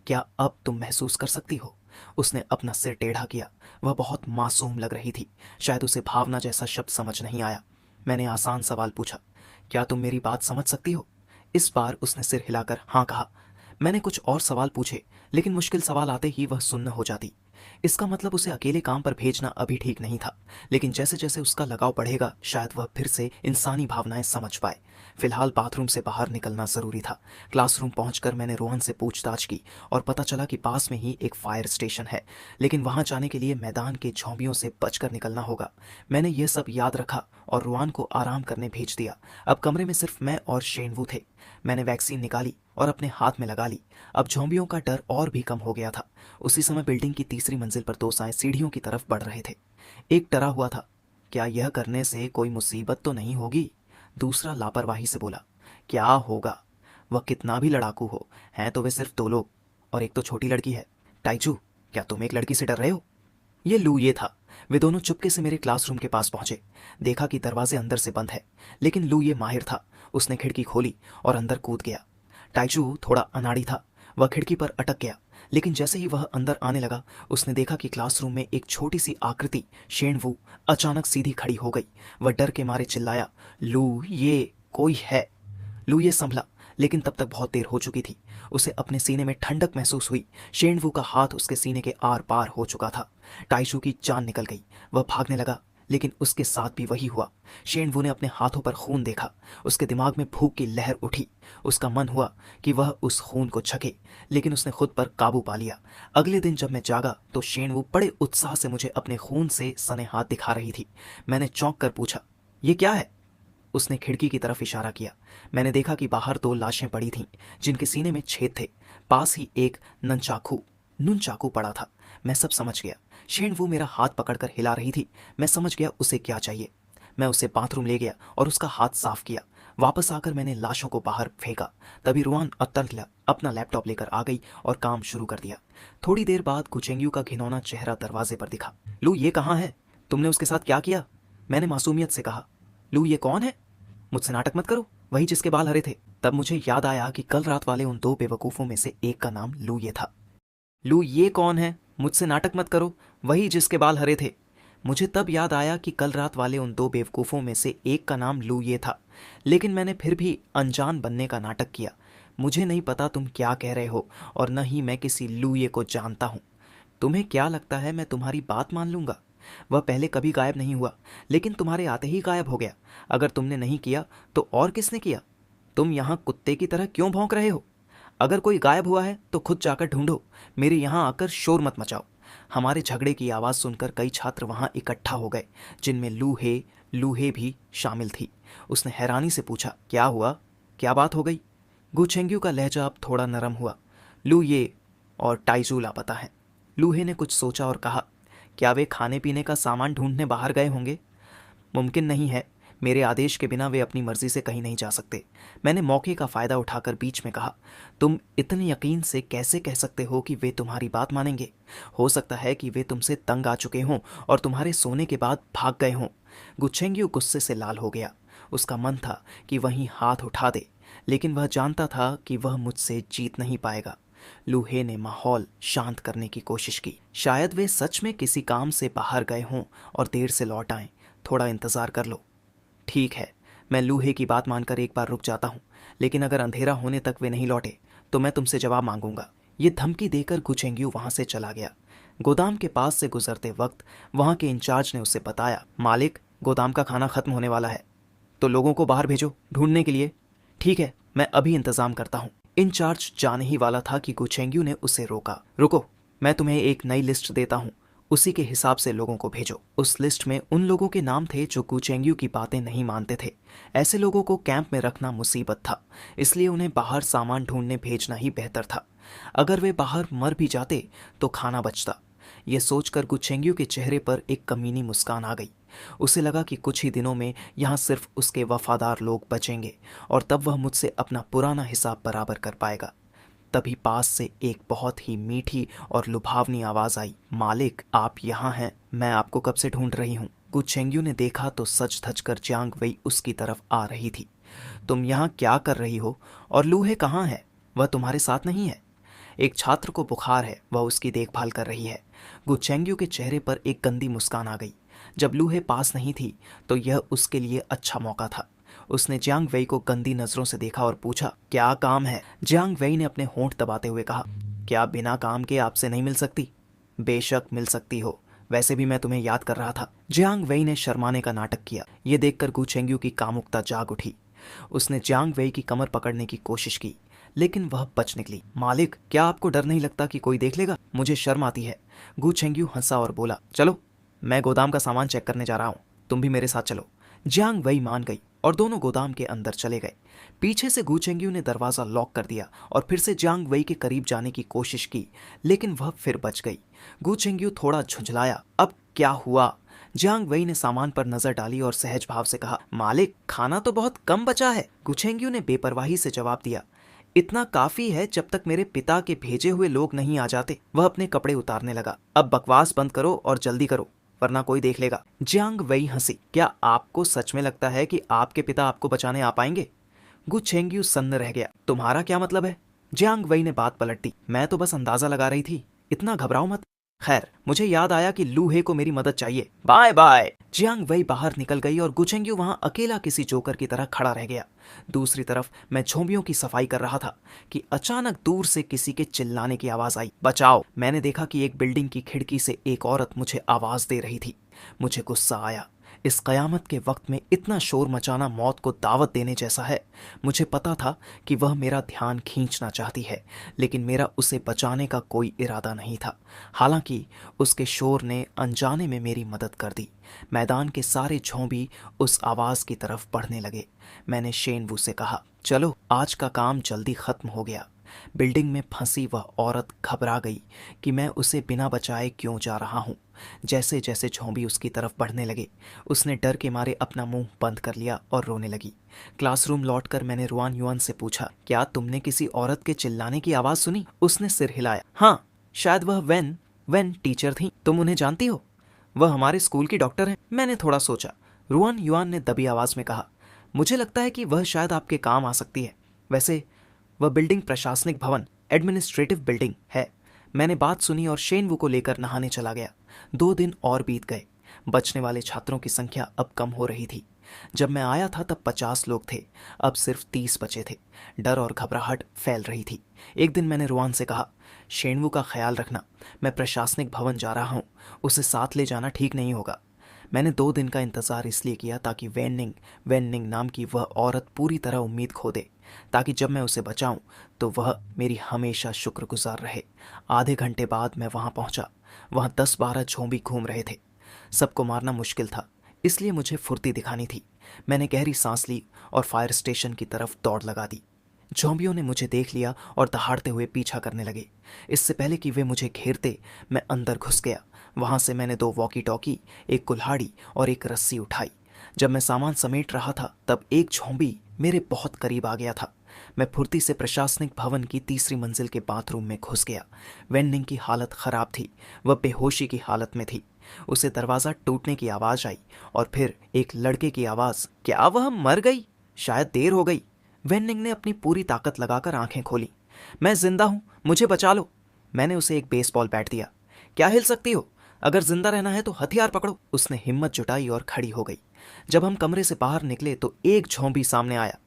क्या अब तुम महसूस कर सकती हो? उसने अपना सिर टेढ़ा किया। वह बहुत मासूम लग रही थी। शायद उसे भावना जैसा शब्द समझ नहीं आया। मैंने आसान सवाल पूछा, क्या तुम मेरी बात समझ सकती हो? इस बार उसने सिर हिलाकर हाँ कहा। मैंने कुछ और सवाल पूछे, लेकिन मुश्किल सवाल आते ही वह सुन्न हो जाती। इसका मतलब उसे अकेले काम पर भेजना अभी ठीक नहीं था, लेकिन जैसे जैसे उसका लगाव बढ़ेगा, शायद वह फिर से इंसानी भावनाएं समझ पाए। फिलहाल बाथरूम से बाहर निकलना जरूरी था। क्लासरूम पहुंचकर मैंने रोहन से पूछताछ की और पता चला कि पास में ही एक फायर स्टेशन है, लेकिन वहां जाने के लिए मैदान के झोंबियों से बचकर निकलना होगा। मैंने यह सब याद रखा और रोहन को आराम करने भेज दिया। अब कमरे में सिर्फ मैं और शेनवू थे। मैंने वैक्सीन निकाली और अपने हाथ में लगा ली। अब झोंबियों का डर और भी कम हो गया था। उसी समय बिल्डिंग की तीसरी मंजिल पर 2 साएं सीढ़ियों की तरफ बढ़ रहे थे। एक डरा हुआ था, क्या यह करने से कोई मुसीबत तो नहीं होगी? दूसरा लापरवाही से बोला, क्या होगा, वह कितना भी लड़ाकू हो, हैं तो वे सिर्फ 2 लोग, और एक तो छोटी लड़की है। टाइचू, क्या तुम एक लड़की से डर रहे हो? ये लू ये था। वे दोनों चुपके से मेरे क्लासरूम के पास पहुंचे। देखा कि दरवाजे अंदर से बंद है, लेकिन लू ये माहिर था। उसने खिड़की खोली और अंदर कूद गया। टाइचू थोड़ा अनाड़ी था। वह खिड़की पर अटक गया, लेकिन जैसे ही वह अंदर आने लगा, उसने देखा कि क्लासरूम में एक छोटी सी आकृति शेनवू अचानक सीधी खड़ी हो गई। वह डर के मारे चिल्लाया, लू ये कोई है। लू ये संभला, लेकिन तब तक बहुत देर हो चुकी थी। उसे अपने सीने में ठंडक महसूस हुई। शेनवू का हाथ उसके सीने के आर पार हो चुका था। टाइशू की जान निकल गई। वह भागने लगा, लेकिन उसके साथ भी वही हुआ। शेनवू ने अपने हाथों पर खून देखा। उसके दिमाग में भूख की लहर उठी। उसका मन हुआ कि वह उस खून को छके, लेकिन उसने खुद पर काबू पा लिया। अगले दिन जब मैं जागा तो शेनवू बड़े उत्साह से मुझे अपने खून से सने हाथ दिखा रही थी। मैंने चौंक कर पूछा, ये क्या है? उसने खिड़की की तरफ इशारा किया। मैंने देखा कि बाहर 2 लाशें पड़ी थीं, जिनके सीने में छेद थे। पास ही एक नूनचाकू पड़ा था। मैं सब समझ गया। शेनवू मेरा हाथ पकड़कर हिला रही थी। मैं समझ गया उसे क्या चाहिए। मैं उसे बाथरूम ले गया और उसका हाथ साफ किया। वापस आकर मैंने लाशों को बाहर फेंका। तभी रुआन अत्तरला अपना लैपटॉप लेकर आ गई और काम शुरू कर दिया। थोड़ी देर बाद गुचेंग्यू का घिनौना चेहरा दरवाजे पर दिखा। लू ये कहाँ है? तुमने उसके साथ क्या किया? मैंने मासूमियत से कहा। लू ये कौन है? मुझसे नाटक मत करो, वही जिसके बाल हरे थे। तब मुझे याद आया कि कल रात वाले उन 2 बेवकूफ़ों में से एक का नाम लू ये था। लू ये कौन है? मुझसे नाटक मत करो, वही जिसके बाल हरे थे। मुझे तब याद आया कि कल रात वाले उन 2 बेवकूफ़ों में से एक का नाम लू ये था, लेकिन मैंने फिर भी अनजान बनने का नाटक किया। मुझे नहीं पता तुम क्या कह रहे हो, और न ही मैं किसी लू ये को जानता हूँ। तुम्हें क्या लगता है मैं तुम्हारी बात मान लूँगा? वह पहले कभी गायब नहीं हुआ, लेकिन तुम्हारे आते ही गायब हो गया। अगर तुमने नहीं किया तो और किसने किया? तुम यहाँ कुत्ते की तरह क्यों भौंक रहे हो? अगर कोई गायब हुआ है तो खुद जाकर ढूंढो, मेरे यहाँ आकर शोर मत मचाओ। हमारे झगड़े की आवाज़ सुनकर कई छात्र वहाँ इकट्ठा हो गए, जिनमें लूहे भी शामिल थी। उसने हैरानी से पूछा, क्या हुआ? क्या बात हो गई? गुछेंग्यू का लहजा अब थोड़ा नरम हुआ। लू ये और टाइजू लापता है। लूहे ने कुछ सोचा और कहा, क्या वे खाने पीने का सामान ढूंढने बाहर गए होंगे? मुमकिन नहीं है, मेरे आदेश के बिना वे अपनी मर्जी से कहीं नहीं जा सकते। मैंने मौके का फ़ायदा उठाकर बीच में कहा, तुम इतने यकीन से कैसे कह सकते हो कि वे तुम्हारी बात मानेंगे? हो सकता है कि वे तुमसे तंग आ चुके हों और तुम्हारे सोने के बाद भाग गए हों। गुच्छेंग्यू गुस्से से लाल हो गया। उसका मन था कि वहीं हाथ उठा दे, लेकिन वह जानता था कि वह मुझसे जीत नहीं पाएगा। लूहे ने माहौल शांत करने की कोशिश की। शायद वे सच में किसी काम से बाहर गए हों और देर से लौट आएं। थोड़ा इंतज़ार कर लो। ठीक है, मैं लूहे की बात मानकर एक बार रुक जाता हूँ, लेकिन अगर अंधेरा होने तक वे नहीं लौटे तो मैं तुमसे जवाब मांगूंगा। ये धमकी देकर गुचेंग्यू वहाँ से चला गया। गोदाम के पास से गुजरते वक्त वहाँ के इंचार्ज ने उसे बताया, मालिक, गोदाम का खाना खत्म होने वाला है, तो लोगों को बाहर भेजो ढूंढने के लिए। ठीक है, मैं अभी इंतज़ाम करता हूँ। इंचार्ज जाने ही वाला था कि गुचेंग्यू ने उसे रोका। रुको, मैं तुम्हें एक नई लिस्ट देता हूँ, उसी के हिसाब से लोगों को भेजो। उस लिस्ट में उन लोगों के नाम थे जो गुचेंग्यू की बातें नहीं मानते थे। ऐसे लोगों को कैंप में रखना मुसीबत था, इसलिए उन्हें बाहर सामान ढूंढने भेजना ही बेहतर था। अगर वे बाहर मर भी जाते तो खाना बचता। यह सोचकर गुचेंग्यू के चेहरे पर एक कमीनी मुस्कान आ गई। उसे लगा कि कुछ ही दिनों में यहाँ सिर्फ उसके वफादार लोग बचेंगे और तब वह मुझसे अपना पुराना हिसाब बराबर कर पाएगा। तभी पास से एक बहुत ही मीठी और लुभावनी आवाज़ आई, मालिक, आप यहाँ हैं, मैं आपको कब से ढूंढ रही हूँ। गुचेंग्यू ने देखा तो सच धज कर जियांग वई उसकी तरफ आ रही थी। तुम यहाँ क्या कर रही हो और लूहे कहाँ है? वह तुम्हारे साथ नहीं है। एक छात्र को बुखार है, वह उसकी देखभाल कर रही है। गुचेंग्यू के चेहरे पर एक गंदी मुस्कान आ गई। जब लूहे पास नहीं थी तो यह उसके लिए अच्छा मौका था। उसने जियांग वेई को गंदी नजरों से देखा और पूछा, क्या काम है? जियांग वेई ने अपने होंठ दबाते हुए कहा, क्या बिना काम के आपसे नहीं मिल सकती? बेशक मिल सकती हो, वैसे भी मैं तुम्हें याद कर रहा था। जियांग वेई ने शर्माने का नाटक किया। ये देखकर गुचेंग्यू की कामुकता जाग उठी। उसने जियांग वेई की कमर पकड़ने की कोशिश की, लेकिन वह बच निकली। मालिक, क्या आपको डर नहीं लगता कि कोई देख लेगा? मुझे शर्म आती है। गुचेंग्यू हंसा और बोला, चलो, मैं गोदाम का सामान चेक करने जा रहा हूँ, तुम भी मेरे साथ चलो। जियांग वई मान गई और दोनों गोदाम के अंदर चले गए। पीछे से गुचेंग्यू ने दरवाज़ा लॉक कर दिया और फिर से जियांग वई के करीब जाने की कोशिश की, लेकिन वह फिर बच गई। गुचेंग्यू थोड़ा झुंझलाया। अब क्या हुआ? जियांग वई ने सामान पर नजर डाली और सहज भाव से कहा, मालिक, खाना तो बहुत कम बचा है। गुचेंग्यू ने बेपरवाही से जवाब दिया, इतना काफी है जब तक मेरे पिता के भेजे हुए लोग नहीं आ जाते। वह अपने कपड़े उतारने लगा। अब बकवास बंद करो और जल्दी करो, वरना कोई देख लेगा। जियांग वई हंसी, क्या आपको सच में लगता है कि आपके पिता आपको बचाने आ पाएंगे? गुचेंग्यू सन्न रह गया। तुम्हारा क्या मतलब है? जियांग वई ने बात पलट दी। मैं तो बस अंदाजा लगा रही थी, इतना घबराओ मत। खैर, मुझे याद आया कि लू हे को मेरी मदद चाहिए। Bye bye. जियांग वई बाहर निकल गई और गुचेंग्यू वहां अकेला किसी जोकर की तरह खड़ा रह गया। दूसरी तरफ मैं झोंबियों की सफाई कर रहा था कि अचानक दूर से किसी के चिल्लाने की आवाज आई, बचाओ। मैंने देखा कि एक बिल्डिंग की खिड़की से एक औरत मुझे आवाज दे रही थी। मुझे गुस्सा आया। इस कयामत के वक्त में इतना शोर मचाना मौत को दावत देने जैसा है। मुझे पता था कि वह मेरा ध्यान खींचना चाहती है, लेकिन मेरा उसे बचाने का कोई इरादा नहीं था। हालांकि उसके शोर ने अनजाने में मेरी मदद कर दी। मैदान के सारे झोंबी उस आवाज की तरफ बढ़ने लगे। मैंने शेनवू से कहा, चलो, आज का काम जल्दी खत्म हो गया। बिल्डिंग में फंसी वह औरत घबरा गई कि मैं उसे बिना बचाए क्यों जा रहा हूं। जैसे जैसे झोंबी उसकी तरफ बढ़ने लगे, उसने डर के मारे अपना मुंह बंद कर लिया और रोने लगी। क्लासरूम लौटकर मैंने रुआन युआन से पूछा, क्या तुमने किसी औरत के चिल्लाने की आवाज सुनी? उसने सिर हिलाया। हाँ, शायद वह वेन वेन टीचर थी। तुम उन्हें जानती हो? वह हमारे स्कूल की डॉक्टर हैं। मैंने थोड़ा सोचा। रुआन युआन ने दबी आवाज में कहा, मुझे लगता है कि वह शायद आपके काम आ सकती है। वैसे वह बिल्डिंग प्रशासनिक भवन, एडमिनिस्ट्रेटिव बिल्डिंग है। मैंने बात सुनी और शेनवू को लेकर नहाने चला गया। 2 दिन और बीत गए। बचने वाले छात्रों की संख्या अब कम हो रही थी। जब मैं आया था तब 50 लोग थे, अब सिर्फ 30 बचे थे। डर और घबराहट फैल रही थी। एक दिन मैंने रुआन से कहा, शेनवू का ख्याल रखना, मैं प्रशासनिक भवन जा रहा हूँ, उसे साथ ले जाना ठीक नहीं होगा। मैंने 2 दिन का इंतजार इसलिए किया ताकि वेननिंग नाम की वह औरत पूरी तरह उम्मीद खो दे, ताकि जब मैं उसे बचाऊं तो वह मेरी हमेशा शुक्रगुजार रहे। आधे घंटे बाद मैं वहां पहुंचा। वहां 10-12 झोंबी घूम रहे थे। सबको मारना मुश्किल था, इसलिए मुझे फुर्ती दिखानी थी। मैंने गहरी सांस ली और फायर स्टेशन की तरफ दौड़ लगा दी। झोंबियों ने मुझे देख लिया और दहाड़ते हुए पीछा करने लगे। इससे पहले कि वे मुझे घेरते, मैं अंदर घुस गया। वहां से मैंने 2 वॉकी टॉकी, एक कुल्हाड़ी और एक रस्सी उठाई। जब मैं सामान समेट रहा था तब एक झोंबी मेरे बहुत करीब आ गया था। मैं फुर्ती से प्रशासनिक भवन की 3री मंजिल के बाथरूम में घुस गया। वेंडिंग की हालत खराब थी, वह बेहोशी की हालत में थी। उसे दरवाज़ा टूटने की आवाज़ आई और फिर एक लड़के की आवाज़, क्या वह मर गई? शायद देर हो गई। वेंडिंग ने अपनी पूरी ताकत लगाकर आंखें खोली। मैं जिंदा हूं, मुझे बचा लो। मैंने उसे एक बेसबॉल बैट दिया। क्या हिल सकती हो? अगर जिंदा रहना है तो हथियार पकड़ो। उसने हिम्मत जुटाई और खड़ी हो गई। जब हम कमरे से बाहर निकले तो एक झोंबी सामने आया।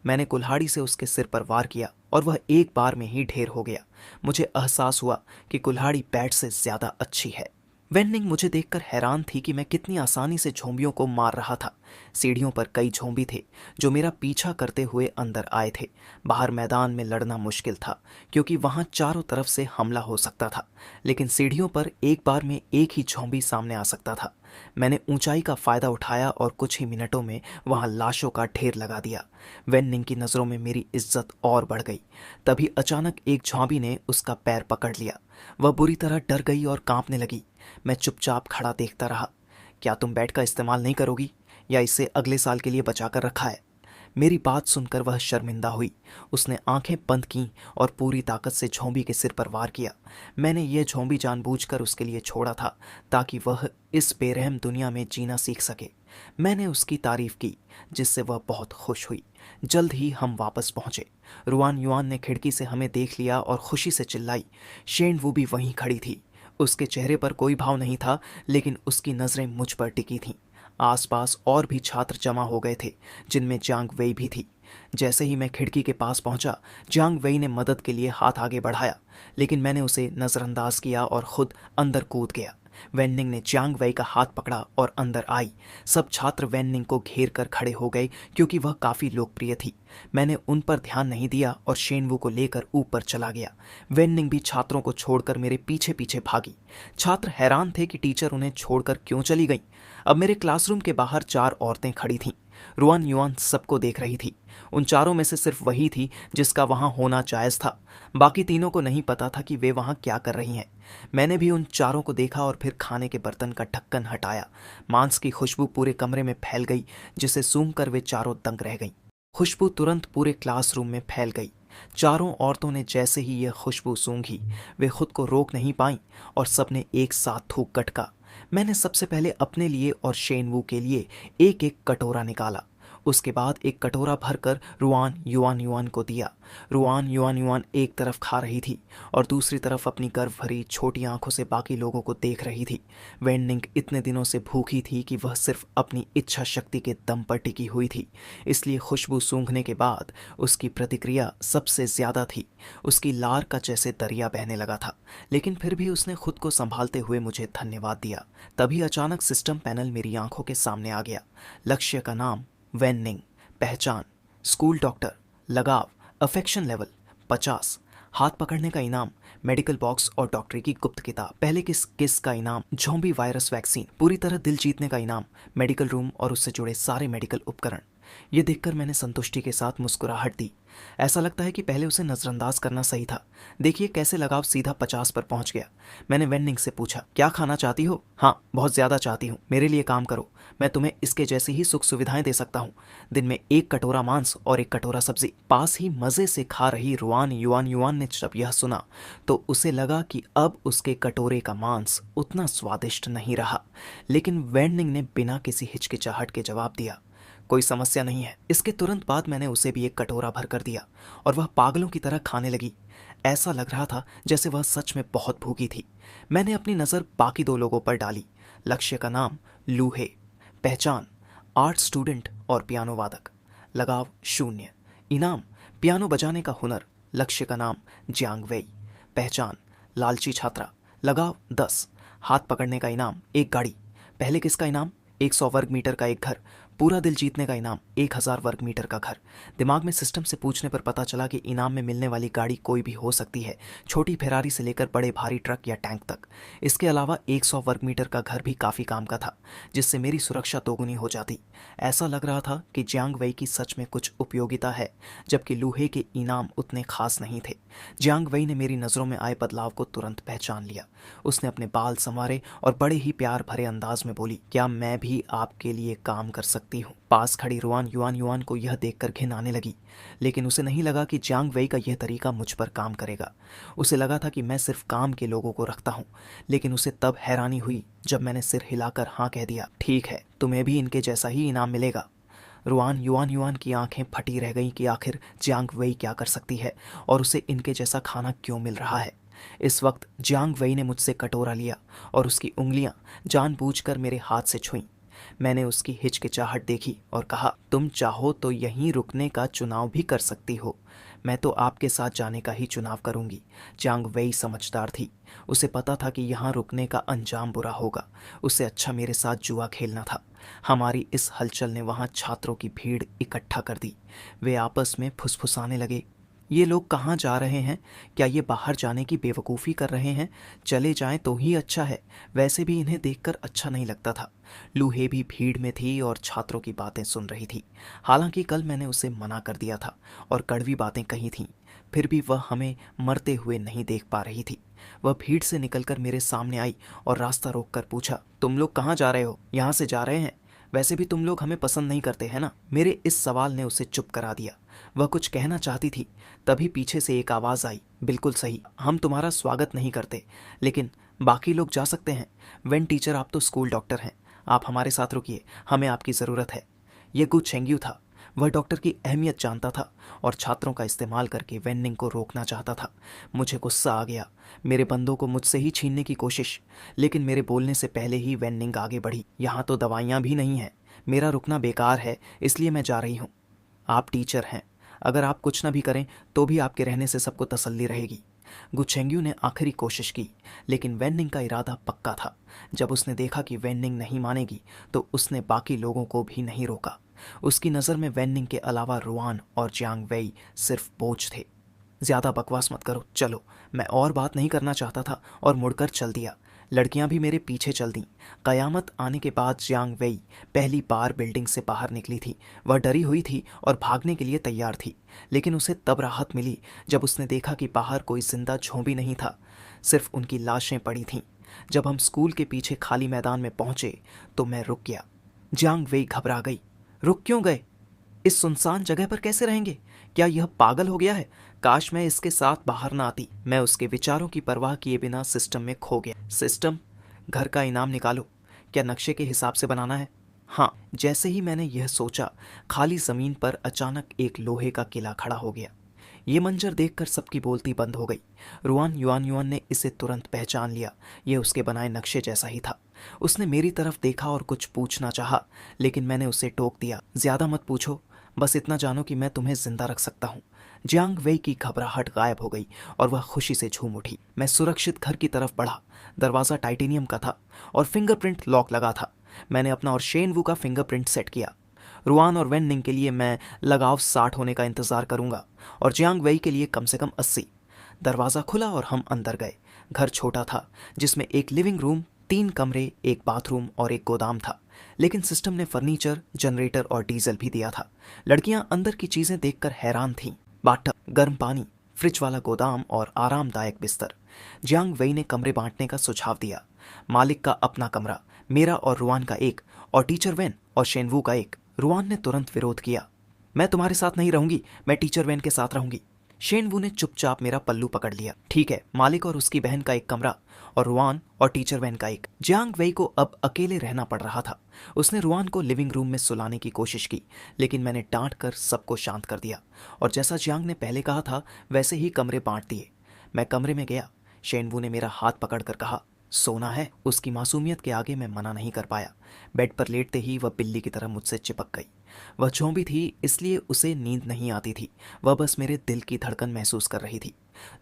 मैंने कुल्हाड़ी से उसके सिर पर वार किया और वह एक बार में ही ढेर हो गया। मुझे एहसास हुआ कि कुल्हाड़ी बैट से ज्यादा अच्छी है। वेंडिंग मुझे देखकर हैरान थी कि मैं कितनी आसानी से झोंबियों को मार रहा था। सीढ़ियों पर कई झोंबी थे जो मेरा पीछा करते हुए अंदर आए थे। बाहर मैदान में लड़ना मुश्किल था क्योंकि वहां चारों तरफ से हमला हो सकता था, लेकिन सीढ़ियों पर एक बार में एक ही झोंबी सामने आ सकता था। मैंने ऊंचाई का फायदा उठाया और कुछ ही मिनटों में वहां लाशों का ढेर लगा दिया। वेन्निंग की नज़रों में मेरी इज्जत और बढ़ गई। तभी अचानक एक झोंबी ने उसका पैर पकड़ लिया। वह बुरी तरह डर गई और कांपने लगी। मैं चुपचाप खड़ा देखता रहा। क्या तुम बैट का इस्तेमाल नहीं करोगी या इसे अगले साल के लिए बचा कर रखा है? मेरी बात सुनकर वह शर्मिंदा हुई। उसने आंखें बंद कीं और पूरी ताकत से झोंबी के सिर पर वार किया। मैंने यह झोंबी जानबूझकर उसके लिए छोड़ा था ताकि वह इस बेरहम दुनिया में जीना सीख सके। मैंने उसकी तारीफ की जिससे वह बहुत खुश हुई। जल्द ही हम वापस पहुंचे। रुआन युआन ने खिड़की से हमें देख लिया और खुशी से चिल्लाई। शेन वो भी वहीं खड़ी थी। उसके चेहरे पर कोई भाव नहीं था, लेकिन उसकी नज़रें मुझ पर टिकी थीं। आसपास और भी छात्र जमा हो गए थे, जिनमें जांग वेई भी थी। जैसे ही मैं खिड़की के पास पहुंचा, जांग वेई ने मदद के लिए हाथ आगे बढ़ाया, लेकिन मैंने उसे नज़रअंदाज किया और खुद अंदर कूद गया। वेन्निंग ने जांग वेई का हाथ पकड़ा और अंदर आई। सब छात्र वेन्निंग को घेर कर खड़े हो गए क्योंकि वह काफ़ी लोकप्रिय थी। मैंने उन पर ध्यान नहीं दिया और शेनवू को लेकर ऊपर चला गया। वेन्निंग भी छात्रों को छोड़कर मेरे पीछे पीछे भागी। छात्र हैरान थे कि टीचर उन्हें छोड़कर क्यों चली गई। अब मेरे क्लासरूम के बाहर 4 औरतें खड़ी थीं। रुआन युआन सबको देख रही थी। उन चारों में से सिर्फ वही थी जिसका वहां होना जायज़ था। बाकी तीनों को नहीं पता था कि वे वहां क्या कर रही हैं। मैंने भी उन चारों को देखा और फिर खाने के बर्तन का ढक्कन हटाया। मांस की खुशबू पूरे कमरे में फैल गई, जिसे सूंघकर वे चारों दंग रह गईं। खुशबू तुरंत पूरे क्लासरूम में फैल गई। चारों औरतों ने जैसे ही यह खुशबू सूंघी, वे खुद को रोक नहीं पाईं और सबने एक साथ थूक गटका। मैंने सबसे पहले अपने लिए और शेनवू के लिए एक एक कटोरा निकाला। उसके बाद एक कटोरा भरकर रुआन युआन युआन को दिया। रुआन युआन युआन एक तरफ खा रही थी और दूसरी तरफ अपनी गर्व भरी छोटी आंखों से बाकी लोगों को देख रही थी। वेंडिंग इतने दिनों से भूखी थी कि वह सिर्फ अपनी इच्छा शक्ति के दम पर टिकी हुई थी, इसलिए खुशबू सूंघने के बाद उसकी प्रतिक्रिया सबसे ज्यादा थी। उसकी लार का जैसे दरिया बहने लगा था, लेकिन फिर भी उसने खुद को संभालते हुए मुझे धन्यवाद दिया। तभी अचानक सिस्टम पैनल मेरी आंखों के सामने आ गया। लक्ष्य का नाम वेन्निंग, पहचान स्कूल डॉक्टर, लगाव अफेक्शन लेवल 50, हाथ पकड़ने का इनाम मेडिकल बॉक्स और डॉक्टरी की गुप्त किताब, पहले किस का इनाम ज़ॉम्बी वायरस वैक्सीन, पूरी तरह दिल जीतने का इनाम मेडिकल रूम और उससे जुड़े सारे मेडिकल उपकरण। ये देखकर मैंने संतुष्टि के साथ मुस्कुराहट दी। ऐसा लगता है कि पहले उसे नजरअंदाज करना सही था। देखिए कैसे लगाव सीधा 50 पर पहुंच गया। मैंने वेंडिंग से पूछा, क्या खाना चाहती हो? हाँ, बहुत ज्यादा चाहती हूँ। मेरे लिए काम करो, मैं तुम्हें इसके जैसी ही सुख सुविधाएं दे सकता हूँ। दिन में एक कटोरा मांस और एक कटोरा सब्जी। पास ही मजे से खा रही रुआन युआन युआन ने जब यह सुना तो उसे लगा कि अब उसके कटोरे का मांस उतना स्वादिष्ट नहीं रहा, लेकिन वेंडिंग ने बिना किसी हिचकिचाहट के जवाब दिया, कोई समस्या नहीं है। इसके तुरंत बाद मैंने उसे भी एक कटोरा भर कर दिया और वह पागलों की तरह खाने लगी। ऐसा लग रहा था जैसे वह सच में बहुत भूखी थी। मैंने अपनी नज़र बाकी दो लोगों पर डाली। लक्ष्य का नाम लूहे, पहचान आर्ट स्टूडेंट और पियानो वादक, लगाव 0, इनाम पियानो बजाने का हुनर। लक्ष्य का नाम जियांग वेई, पहचान लालची छात्रा, लगाव 10, हाथ पकड़ने का इनाम एक गाड़ी, पहले किसका इनाम 100 वर्ग मीटर का एक घर, पूरा दिल जीतने का इनाम 1000 वर्ग मीटर का घर। दिमाग में सिस्टम से पूछने पर पता चला कि इनाम में मिलने वाली गाड़ी कोई भी हो सकती है, छोटी फेरारी से लेकर बड़े भारी ट्रक या टैंक तक। इसके अलावा 100 वर्ग मीटर का घर भी काफ़ी काम का था, जिससे मेरी सुरक्षा दोगुनी हो जाती। ऐसा लग रहा था कि जियांग वेई की सच में कुछ उपयोगिता है, जबकि लूहे के इनाम उतने खास नहीं थे। जियांग वेई ने मेरी नज़रों में आए बदलाव को तुरंत पहचान लिया। उसने अपने बाल संवारे और बड़े ही प्यार भरे अंदाज में बोली, क्या मैं भी आपके लिए काम कर सकती हूँ? पास खड़ी रुआन युआन युआन को यह देखकर घिन आने लगी, लेकिन उसे नहीं लगा कि जियांग वेई का यह तरीका मुझ पर काम करेगा। उसे लगा था कि मैं सिर्फ काम के लोगों को रखता हूँ, लेकिन उसे तब हैरानी हुई जब मैंने सिर हिलाकर हाँ कह दिया। ठीक है, तुम्हें भी इनके जैसा ही इनाम मिलेगा। रुआन युआन युआन की आंखें फटी रह गईं कि आखिर जियांग वेई क्या कर सकती है और उसे इनके जैसा खाना क्यों मिल रहा है। इस वक्त जियांग वेई ने मुझसे कटोरा लिया और उसकी उंगलियां जानबूझकर मेरे हाथ से छुईं। मैंने उसकी हिचकिचाहट देखी और कहा, तुम चाहो तो यहीं रुकने का चुनाव भी कर सकती हो। मैं तो आपके साथ जाने का ही चुनाव करूंगी। जियांग वेई समझदार थी, उसे पता था कि यहाँ रुकने का अंजाम बुरा होगा। उससे अच्छा मेरे साथ जुआ खेलना था। हमारी इस हलचल ने वहाँ छात्रों की भीड़ इकट्ठा कर दी। वे आपस में फुसफुसाने लगे, ये लोग कहाँ जा रहे हैं? क्या ये बाहर जाने की बेवकूफ़ी कर रहे हैं? चले जाएं तो ही अच्छा है, वैसे भी इन्हें देखकर अच्छा नहीं लगता था। लूहे भी भीड़ में थी और छात्रों की बातें सुन रही थी। हालांकि कल मैंने उसे मना कर दिया था और कड़वी बातें कही थीं, फिर भी वह हमें मरते हुए नहीं देख पा रही थी। वह भीड़ से निकलकर मेरे सामने आई और रास्ता रोककर पूछा, तुम लोग कहाँ जा रहे हो? यहाँ से जा रहे हैं? वैसे भी तुम लोग हमें पसंद नहीं करते हैं ना? मेरे इस सवाल ने उसे चुप करा दिया। वह कुछ कहना चाहती थी, तभी पीछे से एक आवाज़ आई, बिल्कुल सही, हम तुम्हारा स्वागत नहीं करते, लेकिन बाकी लोग जा सकते हैं। वेन टीचर, आप तो स्कूल डॉक्टर हैं, आप हमारे साथ रुकिए, हमें आपकी ज़रूरत है। यह गु चेंग्यू था। वह डॉक्टर की अहमियत जानता था और छात्रों का इस्तेमाल करके वेन्निंग को रोकना चाहता था। मुझे गुस्सा आ गया, मेरे बंदों को मुझसे ही छीनने की कोशिश, लेकिन मेरे बोलने से पहले ही वेन्निंग आगे बढ़ी। यहाँ तो दवाइयाँ भी नहीं हैं, मेरा रुकना बेकार है, इसलिए मैं जा रही हूँ। आप टीचर हैं, अगर आप कुछ न भी करें तो भी आपके रहने से सबको तसल्ली रहेगी। गुचेंग्यू ने आखिरी कोशिश की, लेकिन वेन्निंग का इरादा पक्का था। जब उसने देखा कि वेन्निंग नहीं मानेगी तो उसने बाकी लोगों को भी नहीं रोका। उसकी नज़र में वेन्निंग के अलावा रुआन और जियांग वेई सिर्फ बोझ थे। ज़्यादा बकवास मत करो, चलो। मैं और बात नहीं करना चाहता था और मुड़कर चल दिया। लड़कियां भी मेरे पीछे चल दीं। कयामत आने के बाद जियांग वेई पहली बार बिल्डिंग से बाहर निकली थी। वह डरी हुई थी और भागने के लिए तैयार थी, लेकिन उसे तब राहत मिली जब उसने देखा कि बाहर कोई जिंदा झोंबी नहीं था, सिर्फ उनकी लाशें पड़ी थीं। जब हम स्कूल के पीछे खाली मैदान में पहुंचे तो मैं रुक गया। जियांग वेई घबरा गई। रुक क्यों गए? इस सुनसान जगह पर कैसे रहेंगे? क्या यह पागल हो गया है? काश मैं इसके साथ बाहर ना आती। मैं उसके विचारों की परवाह किए बिना सिस्टम में खो गया। सिस्टम, घर का इनाम निकालो। क्या नक्शे के हिसाब से बनाना है? हाँ, जैसे ही मैंने यह सोचा, खाली जमीन पर अचानक एक लोहे का किला खड़ा हो गया। ये मंजर देखकर सबकी बोलती बंद हो गई। रुआन युआन युआन ने इसे तुरंत पहचान लिया। यह उसके बनाए नक्शे जैसा ही था। उसने मेरी तरफ देखा और कुछ पूछना चाहा, लेकिन मैंने उसे टोक दिया। ज्यादा मत पूछो, बस इतना जानो कि मैं तुम्हें जिंदा रख सकता हूँ। जियांग वेई की घबराहट गायब हो गई और वह खुशी से झूम उठी। मैं सुरक्षित घर की तरफ बढ़ा। दरवाजा टाइटेनियम का था और फिंगरप्रिंट लॉक लगा था। मैंने अपना और शेन वू का फिंगरप्रिंट सेट किया। रुआन और वेन निंग के लिए मैं लगाव 60 होने का इंतजार करूंगा और जियांग वेई के लिए कम से कम 80। दरवाज़ा खुला और हम अंदर गए। घर छोटा था, जिसमें एक लिविंग रूम, 3 कमरे, एक बाथरूम और एक गोदाम था, लेकिन सिस्टम ने फर्नीचर, जनरेटर और डीजल भी दिया था। लड़कियां अंदर की चीजें देखकर हैरान थीं। बाथटब, गर्म पानी, फ्रिज वाला गोदाम और आरामदायक बिस्तर। जियांग वेई ने कमरे बांटने का सुझाव दिया। मालिक का अपना कमरा, मेरा और रुआन का एक, और टीचर वेन और शेनवू का एक। रुआन ने तुरंत विरोध किया। मैं तुम्हारे साथ नहीं रहूंगी, मैं टीचर वेन के साथ रहूंगी। शेनवू ने चुपचाप मेरा पल्लू पकड़ लिया। ठीक है, मालिक और उसकी बहन का एक कमरा और रुआन और टीचर वेन का एक। जियांग वेई को अब अकेले रहना पड़ रहा था। उसने रुआन को लिविंग रूम में सुलाने की कोशिश की, लेकिन मैंने डांट कर सबको शांत कर दिया और जैसा जियांग ने पहले कहा था वैसे ही कमरे बांट दिए। मैं कमरे में गया। शेनवू ने मेरा हाथ पकड़कर कहा, सोना है। उसकी मासूमियत के आगे मैं मना नहीं कर पाया। बेड पर लेटते ही वह बिल्ली की तरह मुझसे चिपक गई। वह चौंधी थी, इसलिए उसे नींद नहीं आती थी। वह बस मेरे दिल की धड़कन महसूस कर रही थी।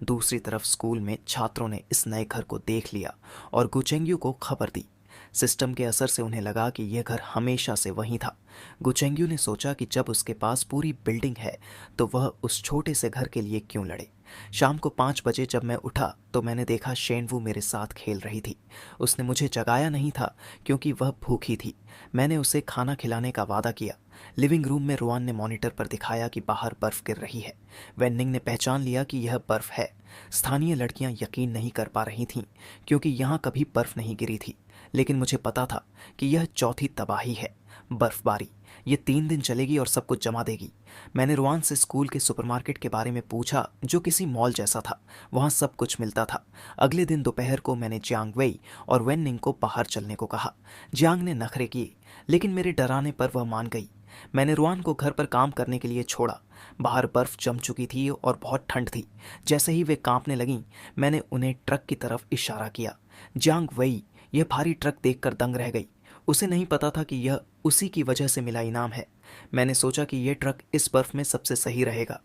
दूसरी तरफ स्कूल में छात्रों ने इस नए घर को देख लिया और गुचेंग्यू को खबर दी। सिस्टम के असर से उन्हें लगा कि यह घर हमेशा से वहीं था। गुचेंग्यू ने सोचा कि जब उसके पास पूरी बिल्डिंग है तो वह उस छोटे से घर के लिए क्यों लड़े। शाम को 5 बजे जब मैं उठा तो मैंने देखा शेनवू मेरे साथ खेल रही थी। उसने मुझे जगाया नहीं था क्योंकि वह भूखी थी। मैंने उसे खाना खिलाने का वादा किया। लिविंग रूम में रुआन ने मॉनिटर पर दिखाया कि बाहर बर्फ गिर रही है। वेन्निंग ने पहचान लिया कि यह बर्फ है। स्थानीय लड़कियां यकीन नहीं कर पा रही थीं क्योंकि यहाँ कभी बर्फ नहीं गिरी थी, लेकिन मुझे पता था कि यह चौथी तबाही है। बर्फबारी ये 3 दिन चलेगी और सब कुछ जमा देगी। मैंने रुआन से स्कूल के सुपरमार्केट के बारे में पूछा, जो किसी मॉल जैसा था। वहाँ सब कुछ मिलता था। अगले दिन दोपहर को मैंने जियांग वेई और वेन्निंग को बाहर चलने को कहा। जियांग ने नखरे किए, लेकिन मेरे डराने पर वह मान गई। मैंने रुआन को घर पर काम करने के लिए छोड़ा। बाहर बर्फ जम चुकी थी और बहुत ठंड थी। जैसे ही वे कांपने लगीं, मैंने उन्हें ट्रक की तरफ इशारा किया। जियांग वेई यह भारी ट्रक देखकर दंग रह गई। उसे नहीं पता था कि यह उसी की वजह से मिला इनाम है। मैंने सोचा कि यह ट्रक इस बर्फ में सबसे सही रहेगा।